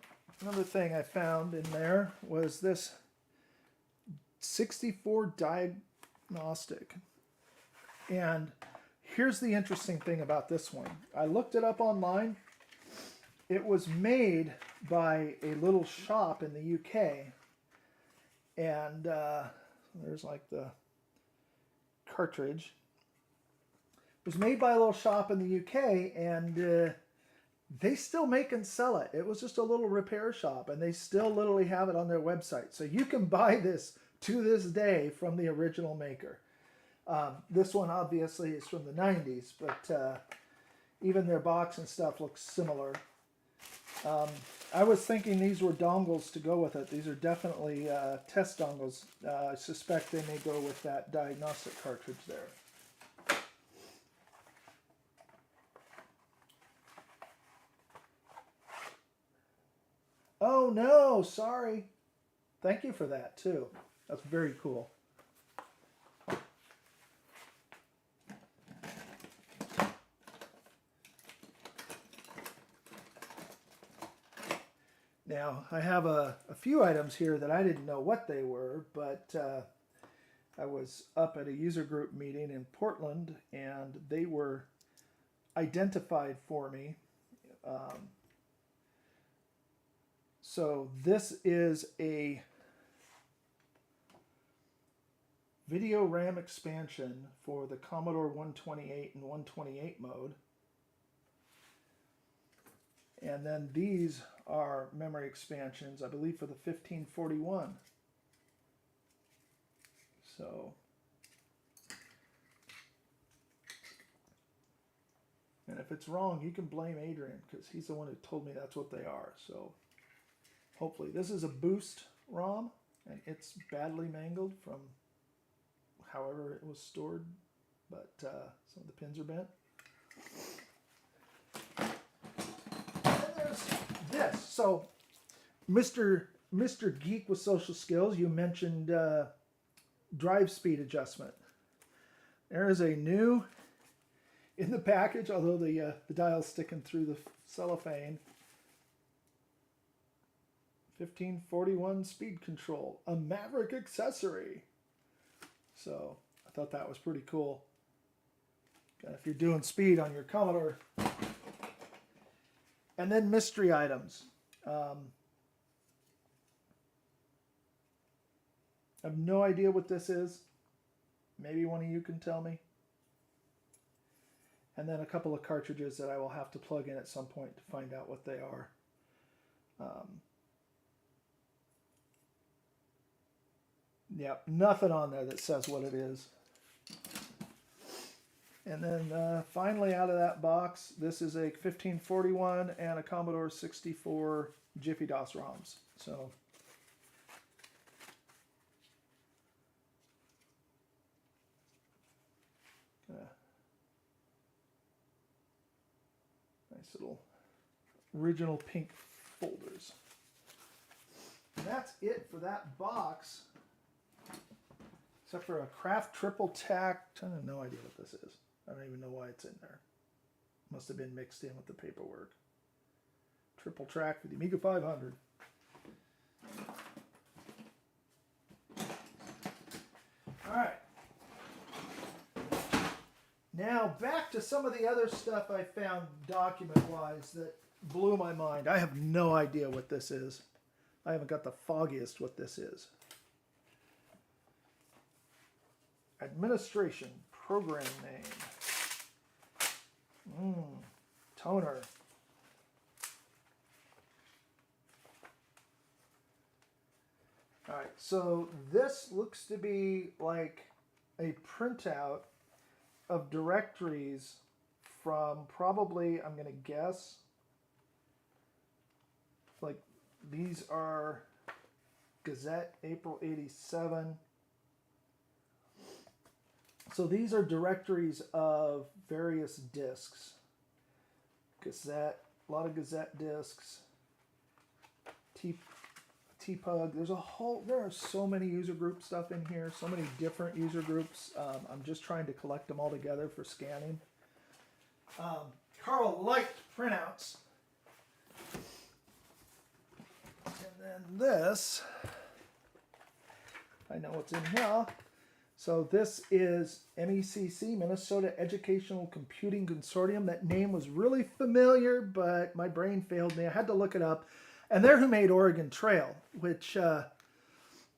another thing I found in there was this 64 Diagnostic. And here's the interesting thing about this one. I looked it up online. It was made by a little shop in the UK. And there's like the cartridge. It was made by a little shop in the UK, and they still make and sell it. It was just a little repair shop, and they still literally have it on their website. So you can buy this to this day from the original maker. This one obviously is from the 90s, but even their box and stuff looks similar. I was thinking these were dongles to go with it. These are definitely test dongles. I suspect they may go with that diagnostic cartridge there. Oh no, sorry. Thank you for that too. That's very cool. Now, I have a few items here that I didn't know what they were, but I was up at a user group meeting in Portland, and they were identified for me. So this is a video RAM expansion for the Commodore 128 and 128 mode. And then these are memory expansions, I believe, for the 1541. So, and if it's wrong, you can blame Adrian, because he's the one who told me that's what they are. So, hopefully, this is a boost ROM, and it's badly mangled from however it was stored, but some of the pins are bent. This. So, Mr. Geek with Social Skills, you mentioned drive speed adjustment. There is a new, in the package, although the dial's sticking through the cellophane, 1541 speed control, a Maverick accessory. So, I thought that was pretty cool. If you're doing speed on your Commodore. And then mystery items. I have no idea what this is. Maybe one of you can tell me. And then a couple of cartridges that I will have to plug in at some point to find out what they are. Yep, nothing on there that says what it is. And then finally out of that box, this is a 1541 and a Commodore 64 Jiffy DOS ROMs. So, nice little original pink folders. And that's it for that box. Except for a Kraft triple tack. I have no idea what this is. I don't even know why it's in there. Must have been mixed in with the paperwork. Triple track for the Amiga 500. All right. Now back to some of the other stuff I found document-wise that blew my mind. I have no idea what this is. I haven't got the foggiest what this is. Administration, program name. Toner. All right, so this looks to be like a printout of directories from probably, I'm going to guess, like these are Gazette, April 87. So these are directories of various discs. Gazette, A lot of Gazette discs. TPUG. There are so many user group stuff in here. So many different user groups. I'm just trying to collect them all together for scanning. Karl liked printouts. And then this, I know what's in here. So this is MECC, Minnesota Educational Computing Consortium. That name was really familiar, but my brain failed me. I had to look it up. And they're who made Oregon Trail, which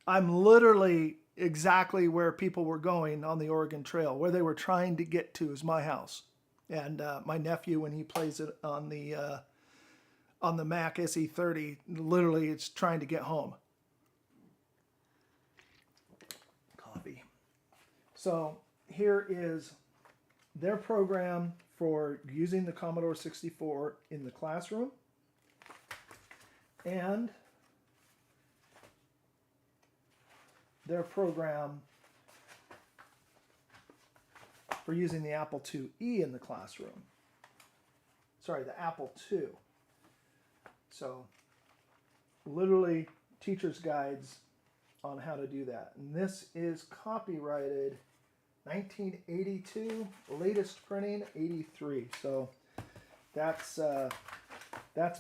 I'm literally exactly where people were going on the Oregon Trail. Where they were trying to get to is my house. And my nephew, when he plays it on the Mac SE30, literally it's trying to get home. Coffee. So here is their program for using the Commodore 64 in the classroom. And their program for using the Apple IIe in the classroom. Sorry, the Apple II. So literally teacher's guides on how to do that. And this is copyrighted 1982, latest printing 83. So that's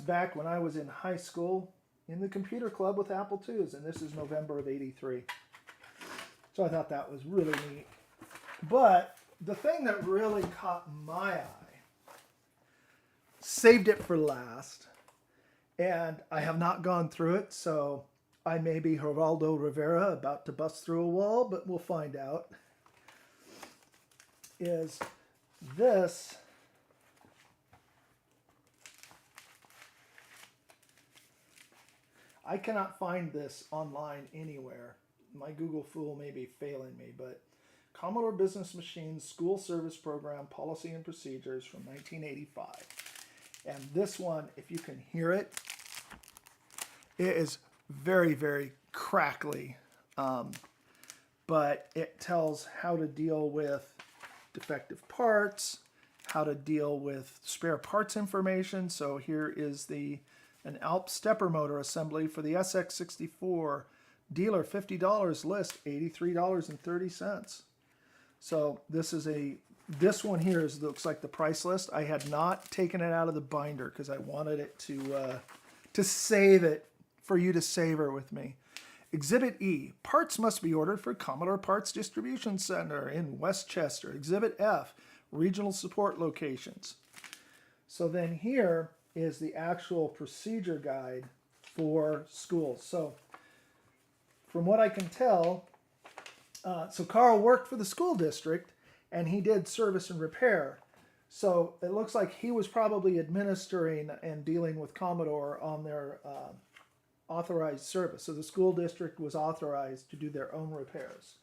back when I was in high school in the computer club with Apple IIs, and this is November of 83. So I thought that was really neat. But the thing that really caught my eye, saved it for last, and I have not gone through it, so I may be Geraldo Rivera about to bust through a wall, but we'll find out, is this. I cannot find this online anywhere. My Google Fool may be failing me, but Commodore Business Machines School Service Program Policy and Procedures from 1985. And this one, if you can hear it, it is very, very crackly. But it tells how to deal with defective parts, how to deal with spare parts information. So here is an Alp stepper motor assembly for the SX64. Dealer $50, list $83.30. So this one here looks like the price list. I had not taken it out of the binder because I wanted it to save it for you to savor with me. Exhibit E, parts must be ordered for Commodore Parts Distribution Center in Westchester. Exhibit F, regional support locations. So then here is the actual procedure guide for schools. So from what I can tell, so Karl worked for the school district and he did service and repair. So it looks like he was probably administering and dealing with Commodore on their authorized service. So the school district was authorized to do their own repairs.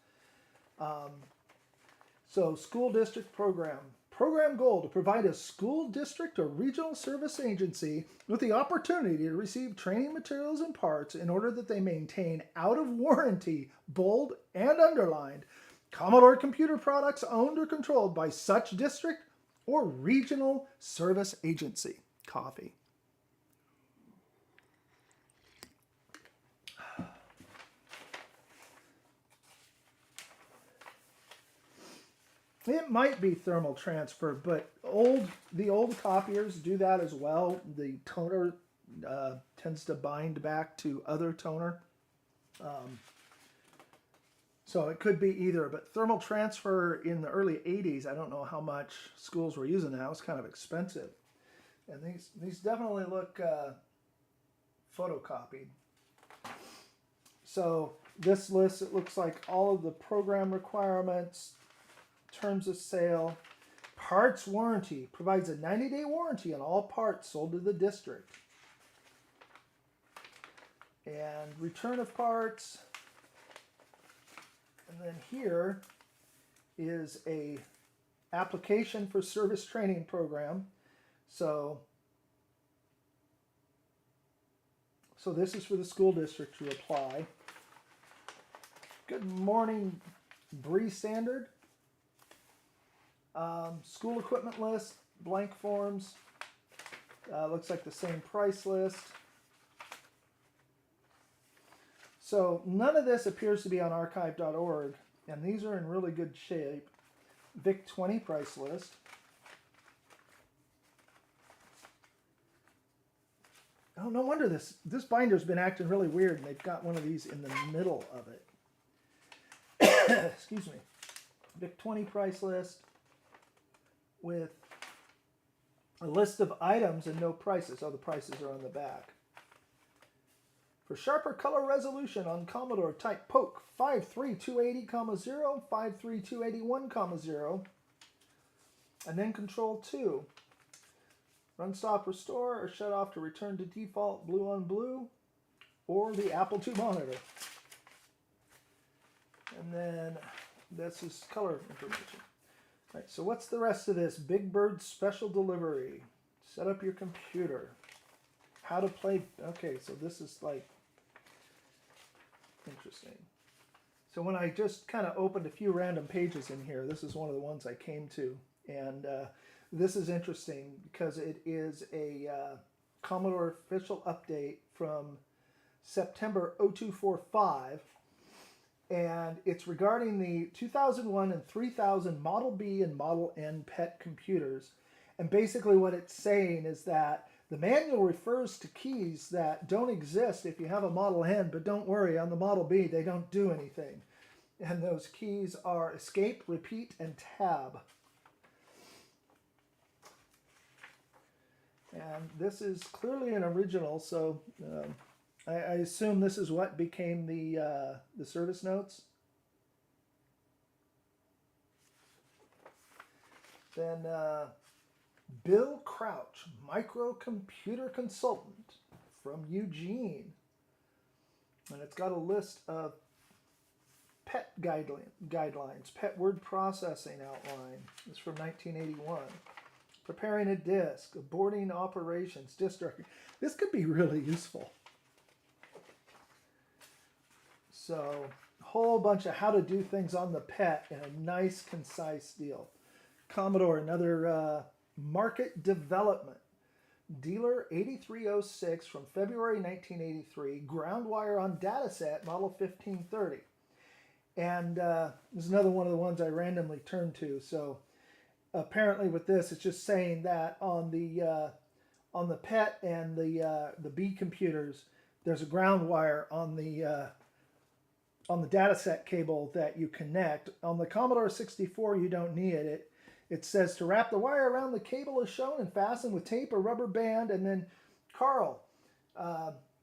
So school district program. Program goal to provide a school district or regional service agency with the opportunity to receive training materials and parts in order that they maintain out of warranty, bold and underlined, Commodore computer products owned or controlled by such district or regional service agency. Coffee. It might be thermal transfer, but the old copiers do that as well. The toner tends to bind back to other toner. So it could be either, but thermal transfer in the early 80s, I don't know how much schools were using that. It was kind of expensive. And these definitely look photocopied. So this list, it looks like all of the program requirements, terms of sale, parts warranty, provides a 90-day warranty on all parts sold to the district. And return of parts. And then here is a application for service training program. So this is for the school district to apply. Good morning, Bree Standard. School equipment list, blank forms. Looks like the same price list. So none of this appears to be on archive.org, and these are in really good shape. VIC-20 price list. Oh, no wonder this binder's been acting really weird, and they've got one of these in the middle of it. Excuse me. VIC-20 price list with a list of items and no prices. Oh, the prices are on the back. For sharper color resolution on Commodore, type POKE 53280,0, 53281,0, and then Control 2. Run, stop, restore, or shut off to return to default blue on blue, or the Apple II monitor. And then this is color information. All right, so what's the rest of this? Big Bird special delivery. Set up your computer. How to play. Okay, so this is like interesting. So when I just kind of opened a few random pages in here, this is one of the ones I came to. And this is interesting because it is a Commodore official update from September 0245. And it's regarding the 2001 and 3000 Model B and Model N PET computers. And basically what it's saying is that the manual refers to keys that don't exist if you have a Model N, but don't worry, on the Model B they don't do anything. And those keys are escape, repeat, and tab. And this is clearly an original, so I assume this is what became the service notes. Then Bill Crouch, microcomputer consultant from Eugene. And it's got a list of PET guidelines, PET word processing outline. It's from 1981. Preparing a disk, aborting operations, disk directory. This could be really useful. So, a whole bunch of how to do things on the PET in a nice, concise deal. Commodore, another market development. Dealer 8306 from February 1983, ground wire on dataset, model 1530. And this is another one of the ones I randomly turned to. So apparently with this, it's just saying that on the PET and the B computers, there's a ground wire on the dataset cable that you connect. On the Commodore 64, you don't need it. It says to wrap the wire around the cable as shown and fasten with tape or rubber band. And then Karl,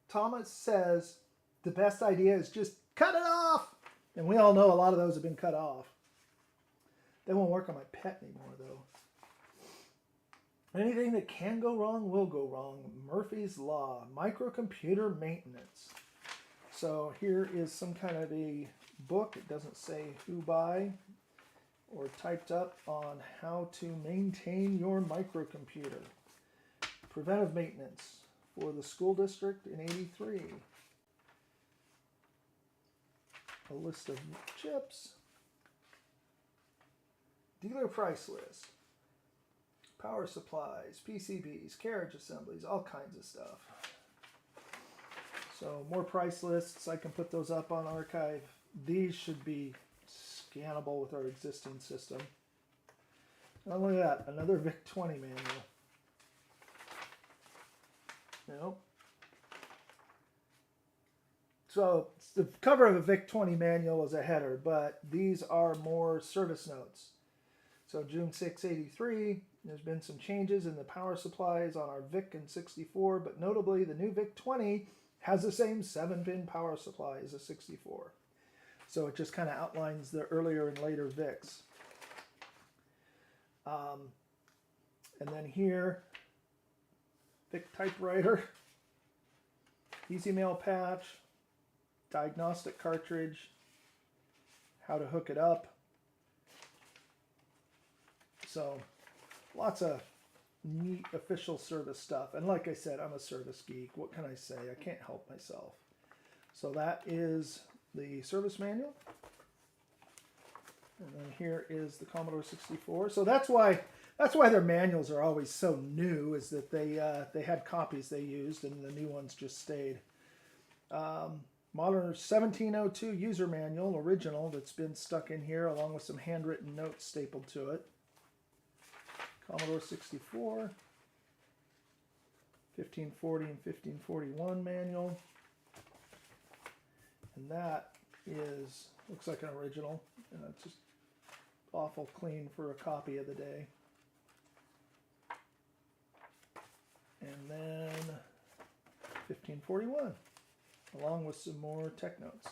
Thomas says the best idea is just cut it off. And we all know a lot of those have been cut off. They won't work on my PET anymore, though. Anything that can go wrong will go wrong. Murphy's Law, microcomputer maintenance. So here is some kind of a book. It doesn't say who by or typed up on how to maintain your microcomputer. Preventive maintenance for the school district in 83. A list of chips. Dealer price list. Power supplies, PCBs, carriage assemblies, all kinds of stuff. So more price lists. I can put those up on archive. These should be scannable with our existing system. Now look at that, another VIC-20 manual. Nope. So the cover of a VIC-20 manual is a header, but these are more service notes. So June 6, 83, there's been some changes in the power supplies on our VIC and 64, but notably the new VIC-20 has the same 7-pin power supply as a 64. So it just kind of outlines the earlier and later VICs. And then here, VIC typewriter, easy mail patch, diagnostic cartridge, how to hook it up. So lots of neat official service stuff. And like I said, I'm a service geek. What can I say? I can't help myself. So that is the service manual. And then here is the Commodore 64. So that's why That's why their manuals are always so new, is that they had copies they used and the new ones just stayed. Modern 1702 user manual, original, that's been stuck in here along with some handwritten notes stapled to it. Commodore 64, 1540 and 1541 manual. And that is, looks like an original. It's just awful clean for a copy of the day. And then 1541, along with some more tech notes.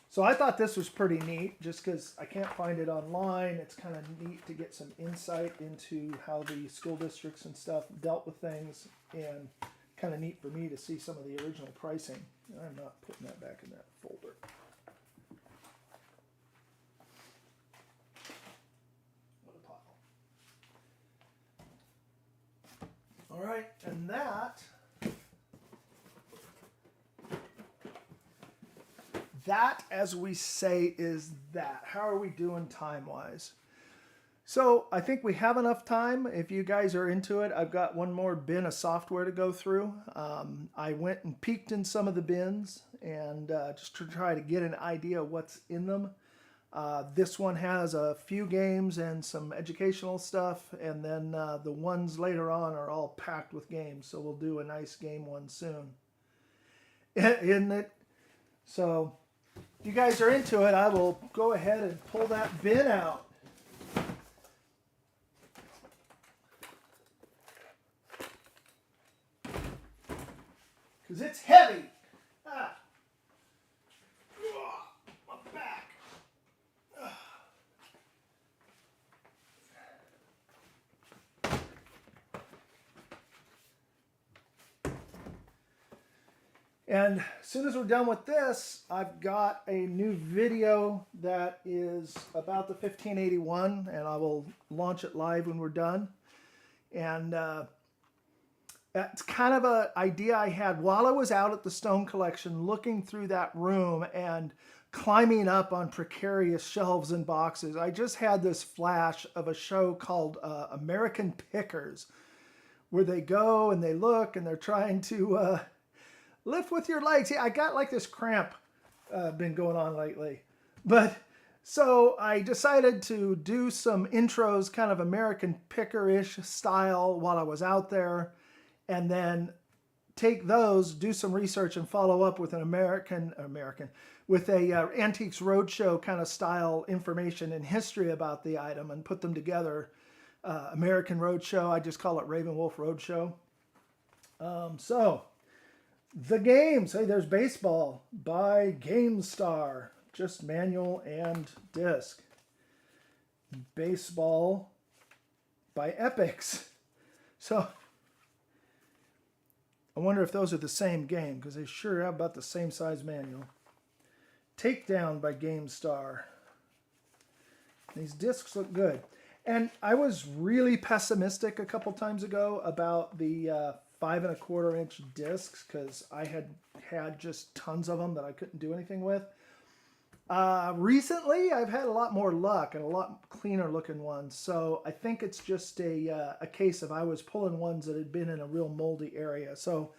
So I thought this was pretty neat, just because I can't find it online. It's kind of neat to get some insight into how the school districts and stuff dealt with things, and kind of neat for me to see some of the original pricing. I'm not putting that back in that folder. What a pile. All right, and that, as we say, is that. How are we doing time-wise? So I think we have enough time. If you guys are into it, I've got one more bin of software to go through. I went and peeked in some of the bins and just to try to get an idea of what's in them. This one has a few games and some educational stuff, and then the ones later on are all packed with games, so we'll do a nice game one soon. Isn't it? So if you guys are into it, I will go ahead and pull that bin out. Because it's heavy. Ah. My back. And as soon as we're done with this, I've got a new video that is about the 1581, and I will launch it live when we're done. And that's kind of an idea I had while I was out at the Stone Collection, looking through that room and climbing up on precarious shelves and boxes. I just had this flash of a show called American Pickers, where they go and they look and they're trying to lift with your legs. Yeah, I got like this cramp been going on lately. But so I decided to do some intros, kind of American Picker-ish style while I was out there. And then take those, do some research, and follow up with an with a Antiques Roadshow kind of style information and history about the item, and put them together. American Roadshow, I just call it RavenWolf Roadshow. So, the games. Hey, there's baseball by GameStar, just manual and disc. Baseball by Epix. So I wonder if those are the same game, because they sure have about the same size manual. Takedown by GameStar. These discs look good. And I was really pessimistic a couple times ago about the 5 1/4 inch discs, because I had just tons of them that I couldn't do anything with. Recently, I've had a lot more luck and a lot cleaner looking ones. So I think it's just a case of I was pulling ones that had been in a real moldy area. So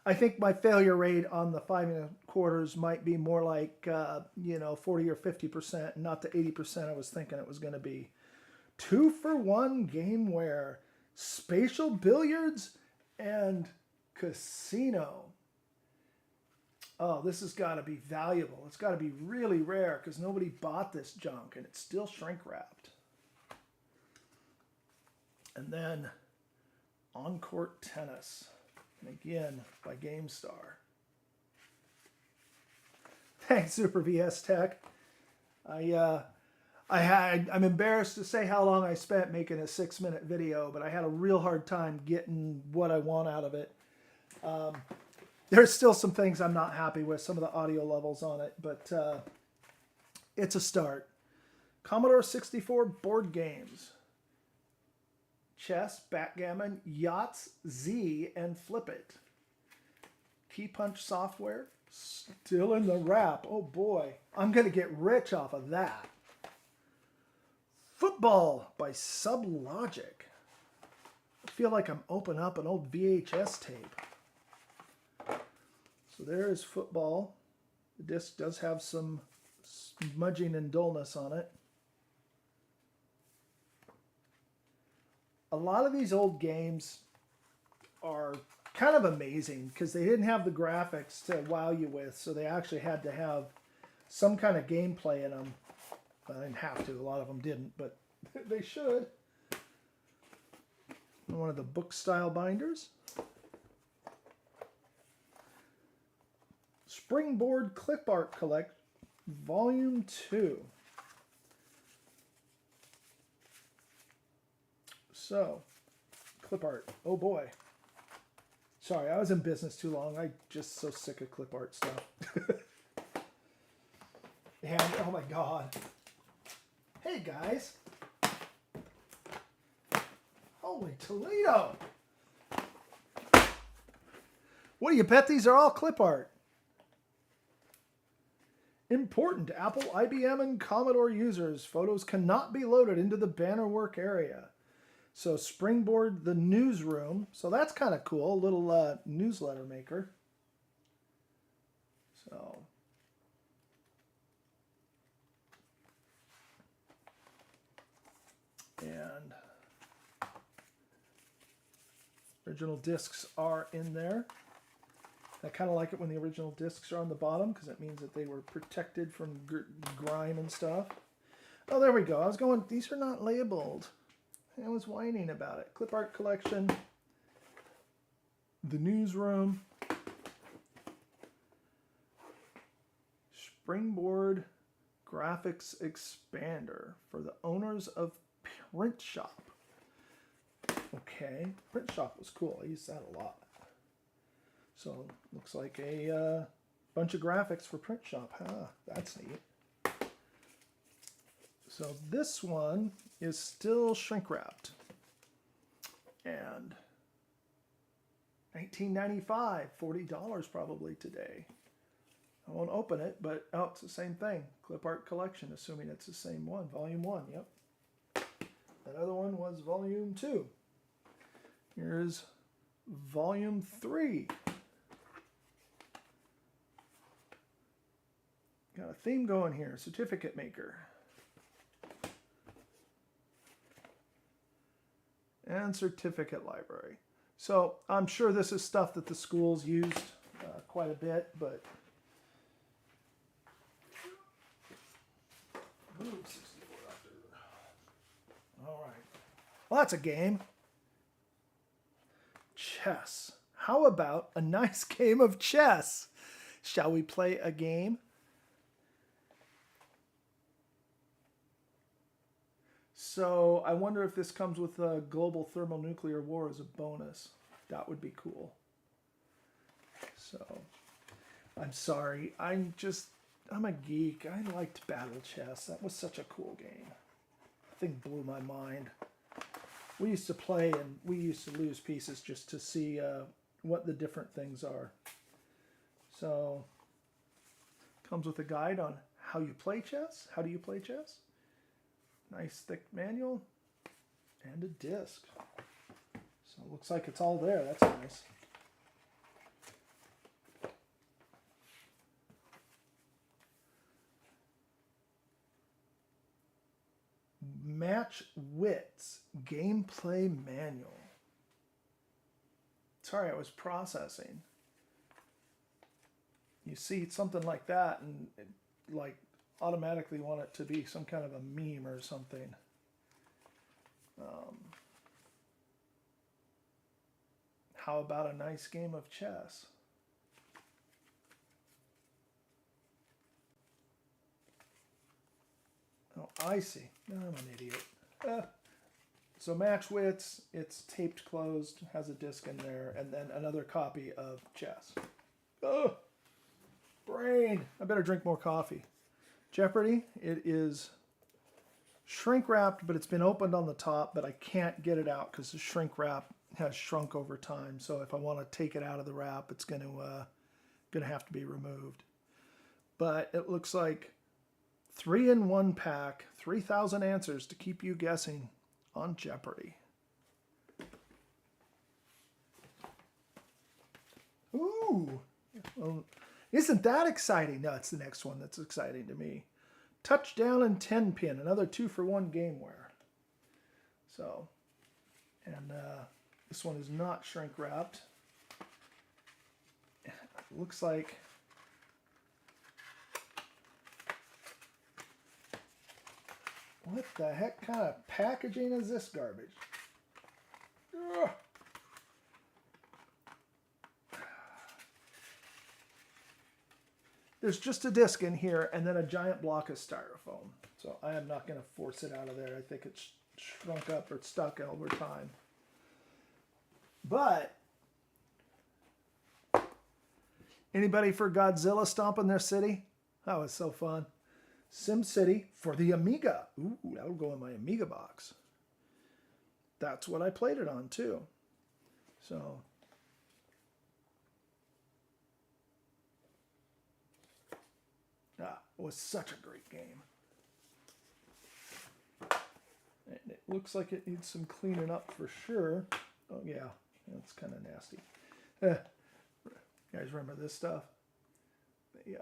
I think my failure rate on the 5 1/4 might be more like 40 or 50%, not the 80% I was thinking it was going to be. 2-for-1 gameware, spatial billiards, and casino. Oh, this has got to be valuable. It's got to be really rare, because nobody bought this junk, and it's still shrink wrapped. And then On-Court Tennis, and again by GameStar. Thanks, Super VS Tech. I'm embarrassed to say how long I spent making a 6-minute video, but I had a real hard time getting what I want out of it. There's still some things I'm not happy with, some of the audio levels on it, but it's a start. Commodore 64 board games. Chess, backgammon, yachts, Z, and Flip It. Key Punch software, still in the wrap. Oh boy, I'm going to get rich off of that. Football by Sublogic. feel like I'm opening up an old VHS tape. So there is football. The disc does have some smudging and dullness on it. A lot of these old games are kind of amazing because they didn't have the graphics to wow you with, so they actually had to have some kind of gameplay in them. Well, they didn't have to, a lot of them didn't, but they should. One of the book style binders. Springboard Clip Art Collect Volume 2. So, clip art. Oh boy. Sorry, I was in business too long. I'm just so sick of clip art stuff. And, oh my God. Hey guys. Holy Toledo. What do you bet these are all clip art? Important to Apple, IBM, and Commodore users. Photos cannot be loaded into the banner work area. So Springboard, the newsroom. So that's kind of cool. A little newsletter maker. So. And original discs are in there. I kind of like it when the original discs are on the bottom because it means that they were protected from grime and stuff. Oh, there we go. I was going, these are not labeled. I was whining about it. Clip art collection. The newsroom. Springboard graphics expander for the owners of Print Shop. Okay, Print Shop was cool. I used that a lot. So, looks like a bunch of graphics for Print Shop. Huh, that's neat. So this one is still shrink wrapped. And $19.95, $40 probably today. I won't open it, but oh, it's the same thing. Clip art collection, assuming it's the same one. Volume 1, yep. That other one was Volume 2. Here's Volume 3. Got a theme going here, certificate maker. And certificate library. So I'm sure this is stuff that the schools used quite a bit, but ooh, 64 after. All right. Well, that's a game. Chess. How about a nice game of chess? Shall we play a game? So I wonder if this comes with a global thermonuclear war as a bonus. That would be cool. So I'm sorry. I'm a geek. I liked Battle Chess. That was such a cool game. The thing blew my mind. We used to play and we used to lose pieces just to see what the different things are. So comes with a guide on how you play chess. How do you play chess? Nice thick manual and a disc. So it looks like it's all there. That's nice. Match Wits gameplay manual. Sorry, I was processing. You see something like that and it, like automatically want it to be some kind of a meme or something. How about a nice game of chess? Oh, I see. I'm an idiot. So Match Wits, it's taped closed, has a disc in there, and then another copy of chess. Oh, brain. I better drink more coffee. Jeopardy, it is shrink wrapped, but it's been opened on the top, but I can't get it out because the shrink wrap has shrunk over time. So if I want to take it out of the wrap, it's going to have to be removed. But it looks like 3-in-1 pack, 3,000 answers to keep you guessing on Jeopardy. Ooh. Well, isn't that exciting? No, it's the next one that's exciting to me. Touchdown and 10-pin, another 2-for-1 gameware. So, and this one is not shrink wrapped. It looks like what the heck kind of packaging is this garbage? Ugh. There's just a disc in here and then a giant block of styrofoam. So I am not going to force it out of there. I think it's shrunk up or stuck over time. But anybody for Godzilla stomping their city? That was so fun. Sim City for the Amiga. Ooh, that'll go in my Amiga box. That's what I played it on too. So it was such a great game. And it looks like it needs some cleaning up for sure. Oh yeah, it's kind of nasty. You guys remember this stuff? The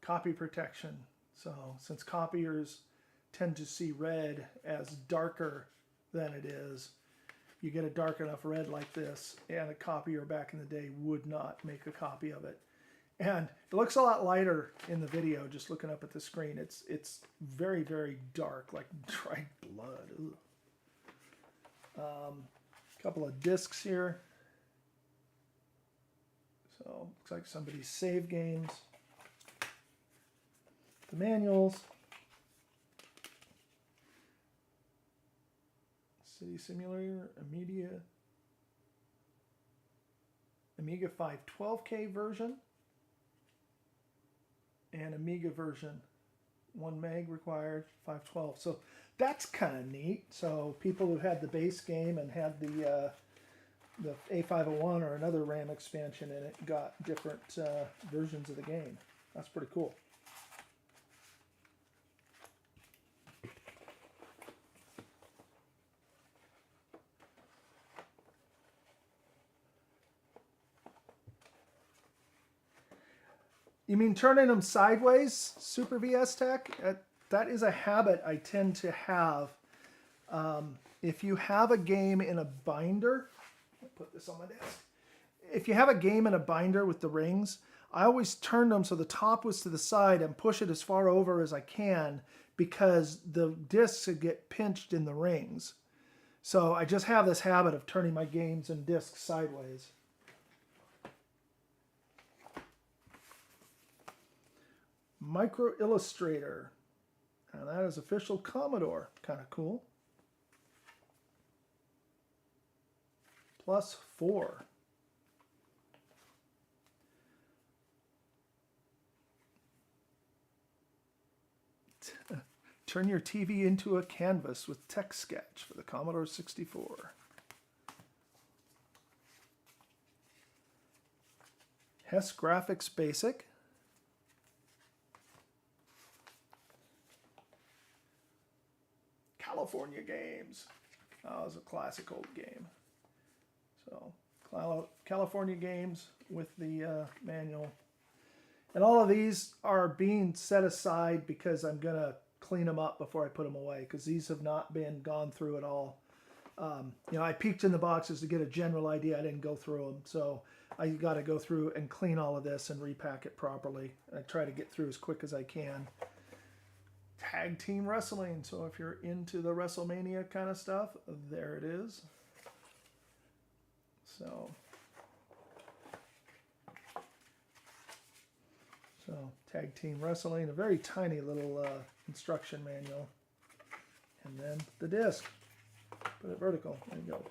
copy protection. So since copiers tend to see red as darker than it is, you get a dark enough red like this, and a copier back in the day would not make a copy of it. And it looks a lot lighter in the video, just looking up at the screen. It's very, very dark, like dried blood. A couple of discs here. So looks like somebody's save games. The manuals. City Simulator, Amiga 512K version. And Amiga version, 1 meg required, 512. So that's kind of neat. So people who had the base game and had the A501 or another RAM expansion in it got different versions of the game. That's pretty cool. You mean turning them sideways, Super VS Tech? That is a habit I tend to have. If you have a game in a binder, I'll put this on my desk. If you have a game in a binder with the rings, I always turn them so the top was to the side and push it as far over as I can because the discs would get pinched in the rings. So I just have this habit of turning my games and discs sideways. Micro Illustrator, and that is official Commodore, kind of cool. +4. Turn your TV into a canvas with text sketch for the Commodore 64. Hess Graphics Basic. California Games. That was a classic old game. So, California Games with the manual. And all of these are being set aside because I'm going to clean them up before I put them away because these have not been gone through at all. You know, I peeked in the boxes to get a general idea. I didn't go through them. So I got to go through and clean all of this and repack it properly. I try to get through as quick as I can. Tag team wrestling. So if you're into the WrestleMania kind of stuff, there it is. So tag team wrestling, a very tiny little instruction manual. And then the disc. Put it vertical. There you go.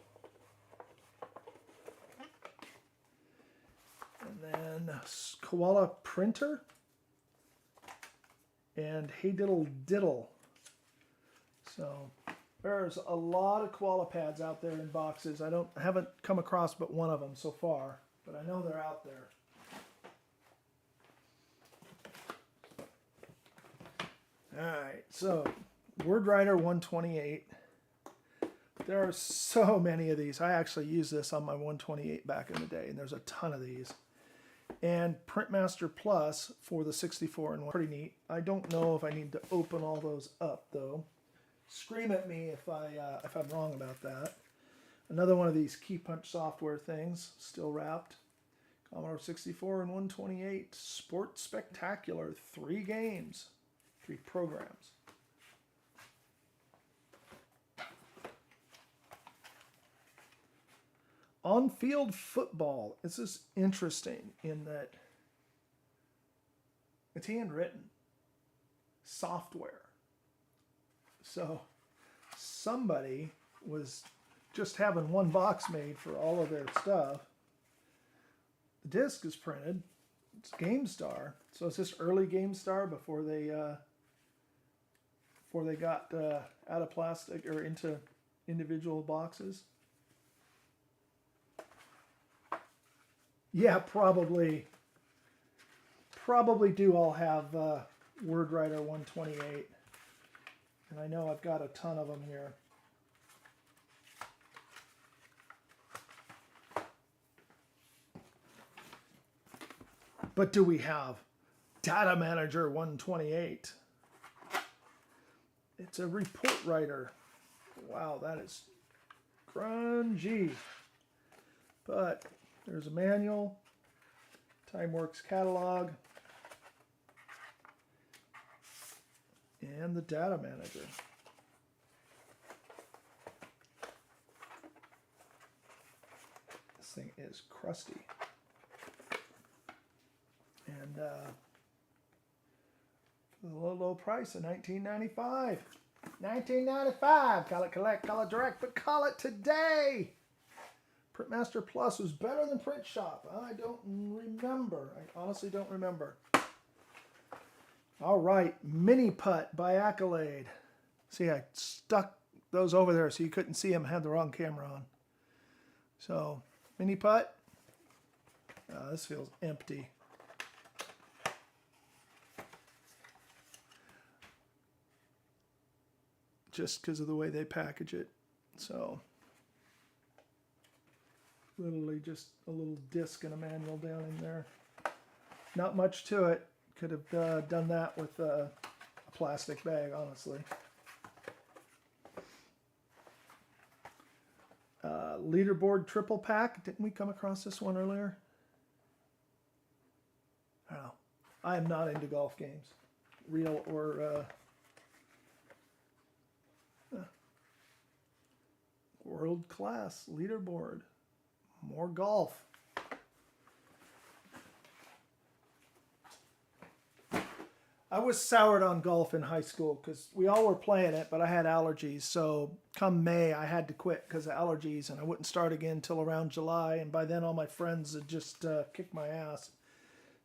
And then Koala printer. And Hey Diddle Diddle. So there's a lot of koala pads out there in boxes. I haven't come across but one of them so far, but I know they're out there. All right, so WordWriter 128. There are so many of these. I actually used this on my 128 back in the day, and there's a ton of these. and Printmaster Plus for the 64 and pretty neat. I don't know if I need to open all those up though. Scream at me if I'm wrong about that. Another one of these key punch software things, still wrapped. Commodore 64 and 128, Sport Spectacular, 3 games, 3 programs. On-field football. This is interesting in that it's handwritten software. So somebody was just having one box made for all of their stuff. The disc is printed. It's GameStar. So it's just early GameStar before they got out of plastic or into individual boxes. Yeah, probably do all have WordWriter 128. And I know I've got a ton of them here. But do we have Data Manager 128? It's a report writer. Wow, that is grungy. But there's a manual, TimeWorks catalog, and the Data Manager. This thing is crusty. And for the low price of $19.95. $19.95. Call it collect, call it direct, but call it today. Printmaster Plus was better than Print Shop. I don't remember. I honestly don't remember. All right, Mini Putt by Accolade. See, I stuck those over there so you couldn't see them. I had the wrong camera on. So, Mini Putt. This feels empty. Just because of the way they package it. So, literally just a little disc and a manual down in there. Not much to it. Could have done that with a plastic bag, honestly. Leaderboard triple pack. Didn't we come across this one earlier? I don't know. I am not into golf games, real or world class leaderboard. More golf. I was soured on golf in high school because we all were playing it, but I had allergies. So come May, I had to quit because of allergies, and I wouldn't start again until around July. And by then, all my friends had just kicked my ass.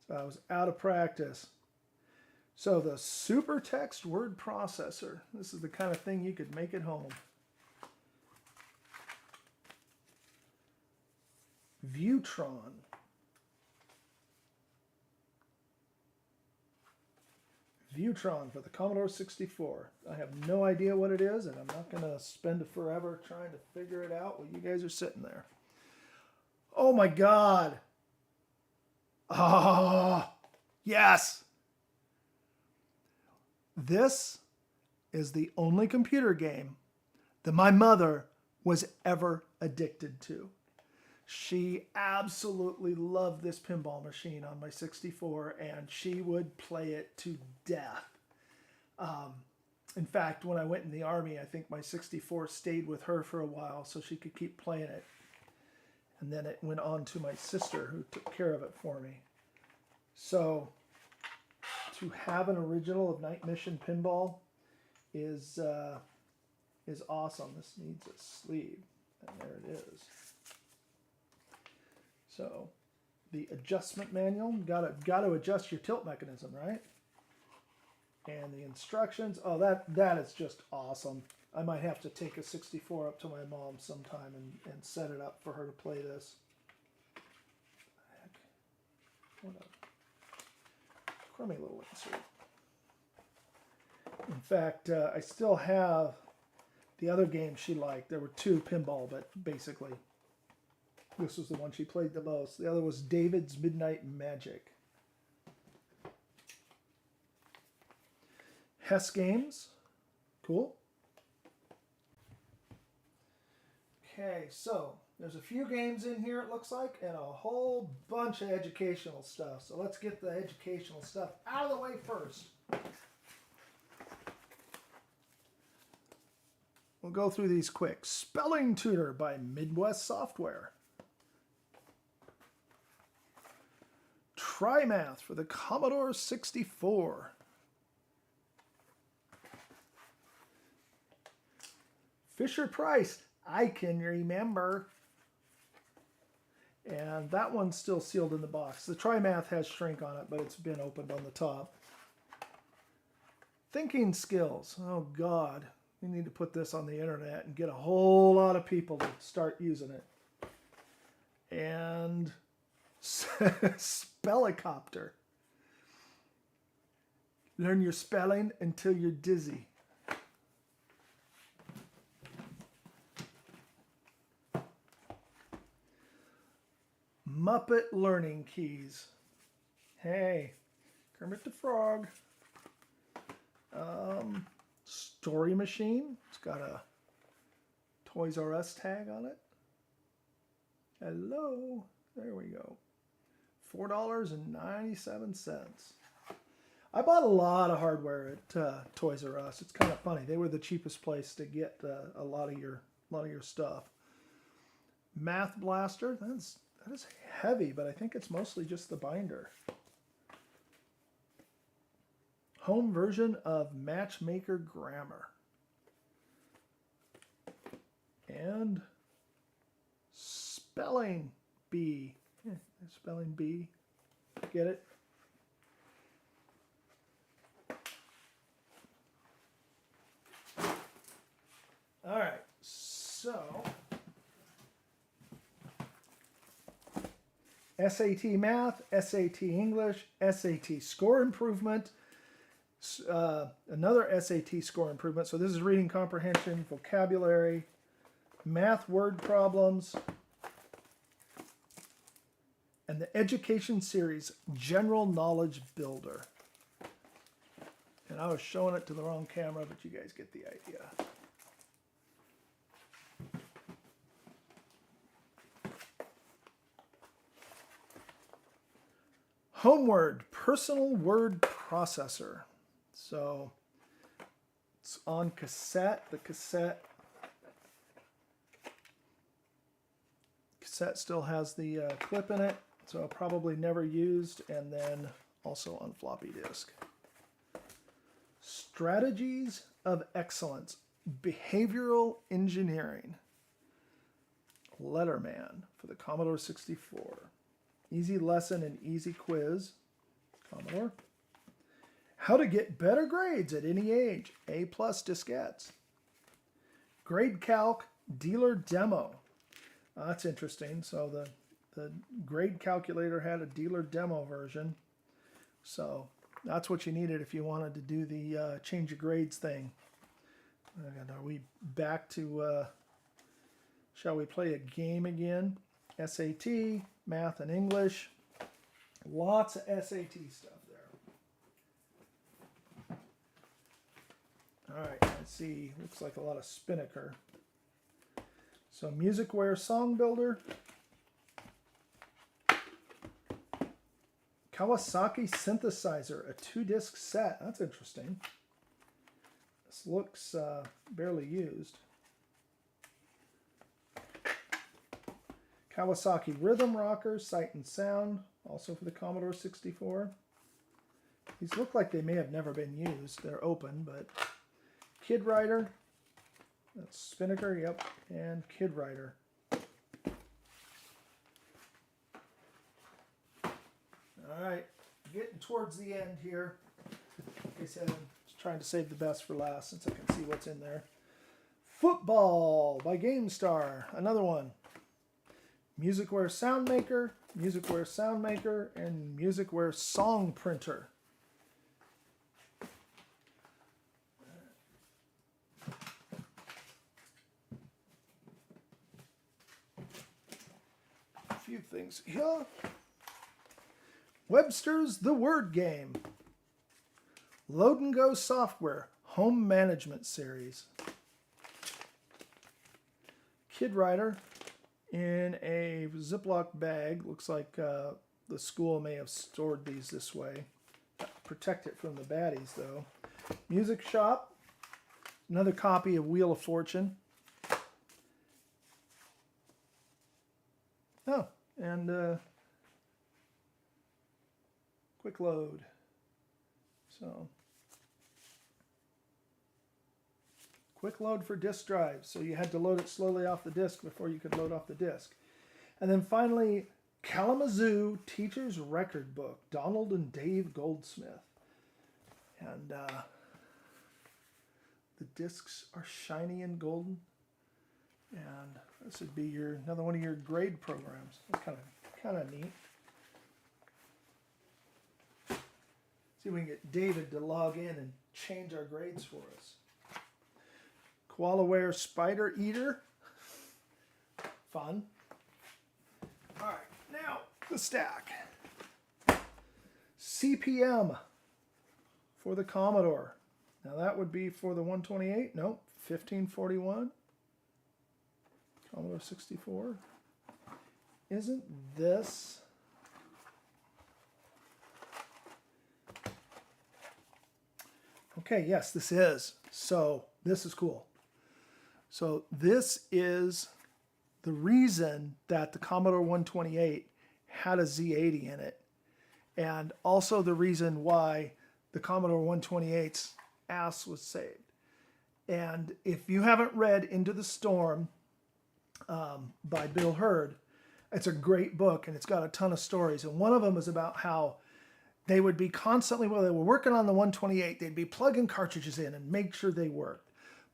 So I was out of practice. So the SuperText word processor. This is the kind of thing you could make at home. Viewtron. Viewtron for the Commodore 64. I have no idea what it is, and I'm not going to spend forever trying to figure it out while you guys are sitting there. Oh my God. Oh, yes. This is the only computer game that my mother was ever addicted to. She absolutely loved this pinball machine on my 64, and she would play it to death. In fact, when I went in the Army, I think my 64 stayed with her for a while so she could keep playing it. And then it went on to my sister, who took care of it for me. So to have an original of Night Mission Pinball is awesome. This needs a sleeve, and there it is. So, the adjustment manual, got to adjust your tilt mechanism, right? And the instructions, oh, that is just awesome. I might have to take a 64 up to my mom sometime and set it up for her to play this. Heck, what a crummy little insert. In fact, I still have the other game she liked. There were 2 pinball, but basically This was the one she played the most. The other was David's Midnight Magic. Hess Games. Cool. Okay, so there's a few games in here, it looks like, and a whole bunch of educational stuff. So let's get the educational stuff out of the way first. We'll go through these quick. Spelling Tutor by Midwest Software. TriMath for the Commodore 64. Fisher-Price, I can remember. And that one's still sealed in the box. The TriMath has shrink on it, but it's been opened on the top. Thinking Skills. Oh, God. We need to put this on the internet and get a whole lot of people to start using it. And Spellicopter. Learn your spelling until you're dizzy. Muppet Learning Keys. Hey, Kermit the Frog. Story Machine. It's got a Toys R Us tag on it. Hello. There we go. $4.97. I bought a lot of hardware at Toys R Us. It's kind of funny. They were the cheapest place to get a lot of your stuff. Math Blaster. That is heavy, but I think it's mostly just the binder. Home version of Matchmaker Grammar. And Spelling Bee. Spelling Bee. Get it? All right, so SAT Math, SAT English, SAT Score Improvement, another SAT Score Improvement. So this is reading comprehension, vocabulary, math word problems, and the Education Series General Knowledge Builder. And I was showing it to the wrong camera, but you guys get the idea. HomeWord Personal Word Processor. So it's on cassette. The cassette still has the clip in it, so probably never used, and then also on floppy disk. Strategies of Excellence, Behavioral Engineering. Letterman for the Commodore 64. Easy lesson and easy quiz. Commodore. How to get better grades at any age. A+ diskettes. Grade Calc Dealer Demo. That's interesting. So the grade calculator had a dealer demo version. So that's what you needed if you wanted to do the change of grades thing. And are we back to, shall we play a game again? SAT, Math and English. Lots of SAT stuff there. All right, let's see. Looks like a lot of Spinnaker. So Musicware Song Builder. Kawasaki Synthesizer, a 2-disc set. That's interesting. This looks barely used. Kawasaki Rhythm Rocker, Sight and Sound, also for the Commodore 64. These look like they may have never been used. They're open, but Kid Rider, that's Spinnaker, yep, and Kid Rider. All right, getting towards the end here. Like I said, I'm just trying to save the best for last since I can see what's in there. Football by GameStar, another one. Musicware Soundmaker, Musicware Soundmaker, and Musicware Song Printer. few things here. Webster's The Word Game. Load and Go Software Home Management Series. Kid Writer in a Ziploc bag. Looks like the school may have stored these this way. Protect it from the baddies, though. Music Shop. Another copy of Wheel of Fortune. Oh, and quick load. So, quick load for disk drives. So you had to load it slowly off the disk before you could load off the disk. And then finally, Kalamazoo Teacher's Record Book, Donald and Dave Goldsmith. And the discs are shiny and golden. And this would be another one of your grade programs. That's kind of neat. See if we can get David to log in and change our grades for us. KoalaWare Spider Eater. Fun. All right, now the stack. CPM for the Commodore. Now that would be for the 128. Nope, 1541. Commodore 64. Isn't this... Okay, yes, this is. So this is cool. So this is the reason that the Commodore 128 had a Z80 in it, and also the reason why the Commodore 128's ass was saved. And if you haven't read Into the Storm by Bill Hurd, it's a great book, and it's got a ton of stories. And one of them is about how they would be constantly, while they were working on the 128, they'd be plugging cartridges in and make sure they worked.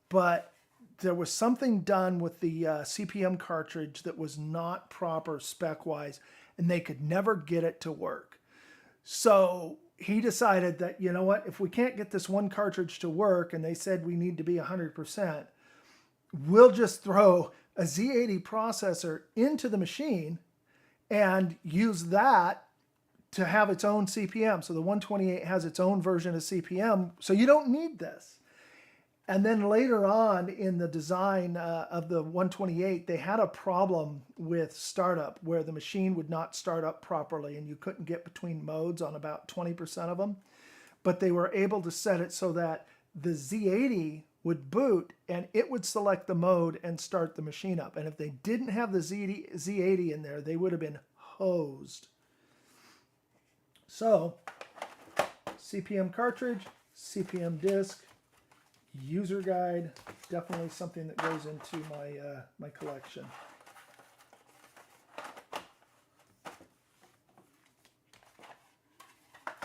But there was something done with the CPM cartridge that was not proper spec-wise, and they could never get it to work. So he decided that, you know what, if we can't get this one cartridge to work, and they said we need to be 100%, we'll just throw a Z80 processor into the machine and use that to have its own CPM. So the 128 has its own version of CPM, so you don't need this. And then later on in the design of the 128, they had a problem with startup where the machine would not start up properly and you couldn't get between modes on about 20% of them. But they were able to set it so that the Z80 would boot and it would select the mode and start the machine up. And if they didn't have the Z80 in there, they would have been hosed. So, CPM cartridge, CPM disc, user guide, definitely something that goes into my collection.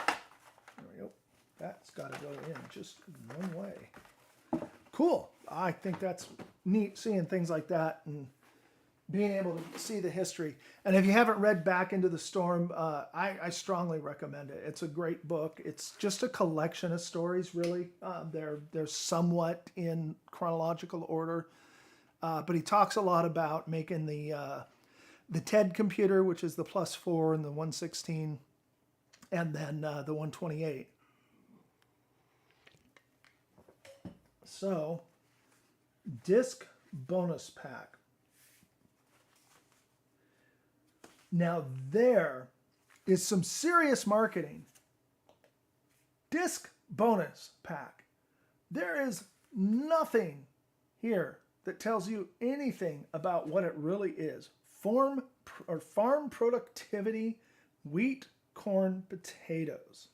There we go. That's got to go in just one way. Cool. I think that's neat seeing things like that and being able to see the history. And if you haven't read Back Into the Storm, I strongly recommend it. It's a great book. It's just a collection of stories, really. They're somewhat in chronological order. But he talks a lot about making the TED computer, which is the +4 and the 116, and then the 128. So, disc bonus pack. Now there is some serious marketing. Disc bonus pack. There is nothing here that tells you anything about what it really is. Farm productivity, wheat, corn, potatoes.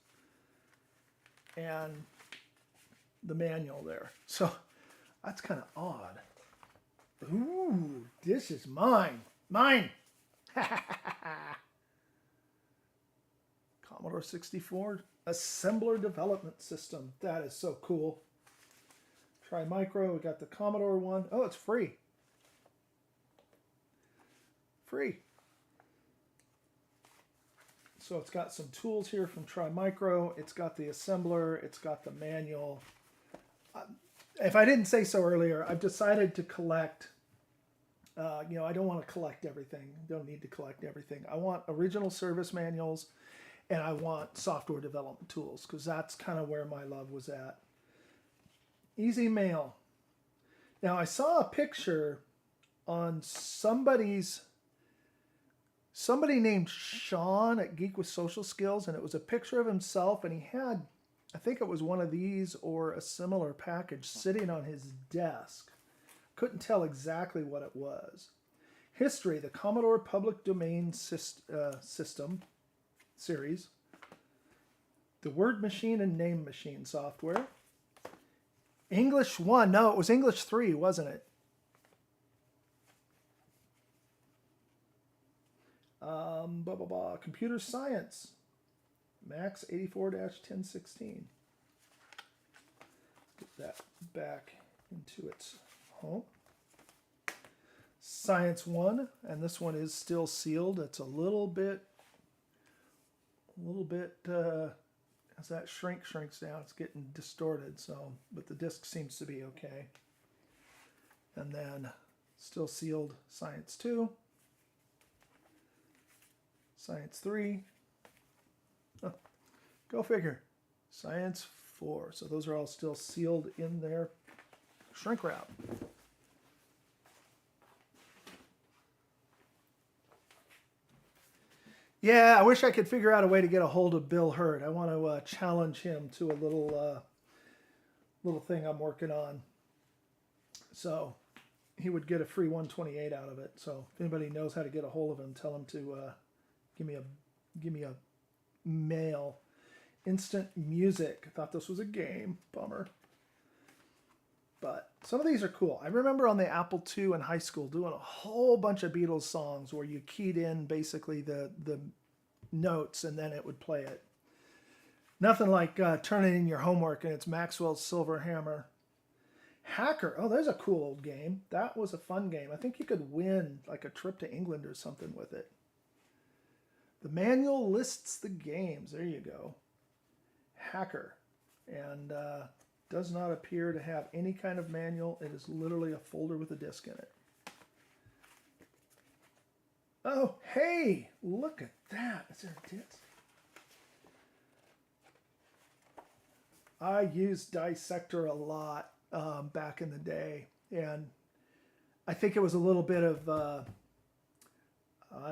And the manual there. So that's kind of odd. Ooh, this is mine. Mine. Commodore 64 assembler development system. That is so cool. Try Micro. We got the Commodore one. Oh, it's free. Free. So it's got some tools here from Try Micro. It's got the assembler. It's got the manual. If I didn't say so earlier, I've decided to collect You know, I don't want to collect everything. Don't need to collect everything. I want original service manuals, and I want software development tools, because that's kind of where my love was at. Easy mail. Now, I saw a picture on somebody named Sean at Geek with Social Skills, and it was a picture of himself, and he had, I think it was one of these or a similar package sitting on his desk. Couldn't tell exactly what it was. History, the Commodore Public Domain System series. The Word Machine and Name Machine software. English 1. No, it was English 3, wasn't it? Computer Science. Max 84-1016. Get that back into its home. Science 1, and this one is still sealed. It's a little bit, as that shrinks down, it's getting distorted, so, but the disc seems to be okay. And then still sealed Science 2, Science 3, oh, go figure, Science 4. So those are all still sealed in their shrink wrap. Yeah, I wish I could figure out a way to get a hold of Bill Hurt. I want to challenge him to a little thing I'm working on. So he would get a free 128 out of it. So if anybody knows how to get a hold of him, tell him to give me a mail. Instant Music. I thought this was a game. Bummer. But some of these are cool. I remember on the Apple II in high school doing a whole bunch of Beatles songs where you keyed in basically the notes and then it would play it. Nothing like turning in your homework and it's Maxwell's Silver Hammer. Hacker. Oh, there's a cool old game. That was a fun game. I think you could win like a trip to England or something with it. The manual lists the games. There you go. Hacker. And does not appear to have any kind of manual. It is literally a folder with a disc in it. Oh, hey, look at that. Is there a disc? I used Dissector a lot back in the day, and I think it was a little bit of, I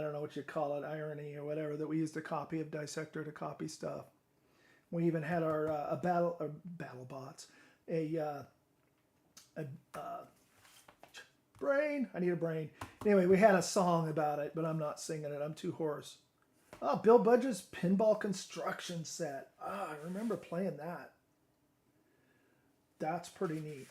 don't know what you call it, irony or whatever, that we used a copy of Dissector to copy stuff. We even had our battle bots, brain. I need a brain. Anyway, we had a song about it, but I'm not singing it. I'm too hoarse. Oh, Bill Budge's Pinball Construction Set. Ah, I remember playing that. That's pretty neat.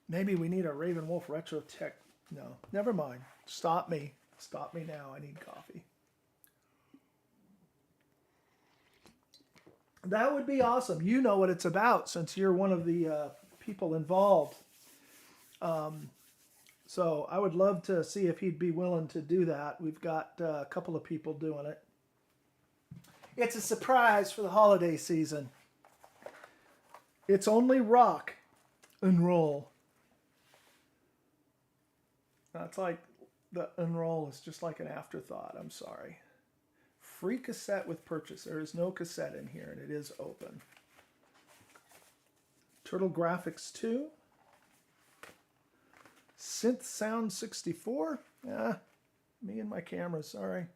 Maybe we need a RavenWolf Retro Tech. No, never mind. Stop me. Stop me now. I need coffee. That would be awesome. You know what it's about since you're one of the people involved. So I would love to see if he'd be willing to do that. We've got a couple of people doing it. It's a surprise for the holiday season. It's only rock and roll. That's like the unroll is just like an afterthought. I'm sorry. Free cassette with purchase. There is no cassette in here, and it is open. Turtle Graphics 2. Synth Sound 64. Me and my camera, sorry.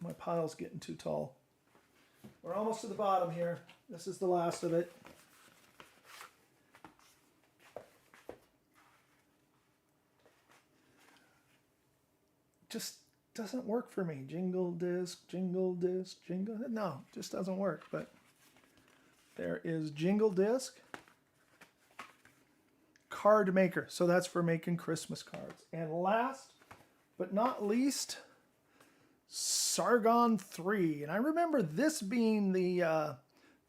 My pile's getting too tall. We're almost to the bottom here. This is the last of it. Just doesn't work for me. Jingle disc, jingle. No, just doesn't work. But there is jingle disc. Card maker. So that's for making Christmas cards. And last but not least, Sargon 3. And I remember this being the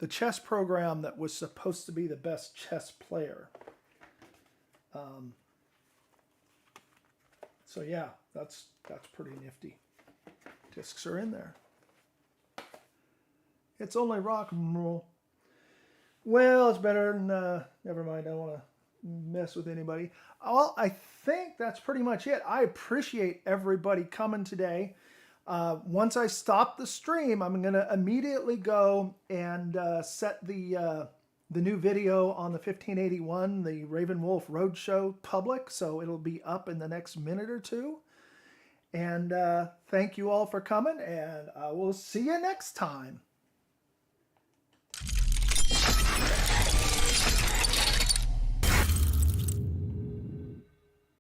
chess program that was supposed to be the best chess player. So yeah, that's pretty nifty. Discs are in there. It's only rock and roll. Well, it's better than, never mind, I don't want to mess with anybody. Well, I think that's pretty much it. I appreciate everybody coming today. Once I stop the stream, I'm going to immediately go and set the new video on the 1581, the RavenWolf Roadshow public, so it'll be up in the next minute or two. And thank you all for coming, and I will see you next time.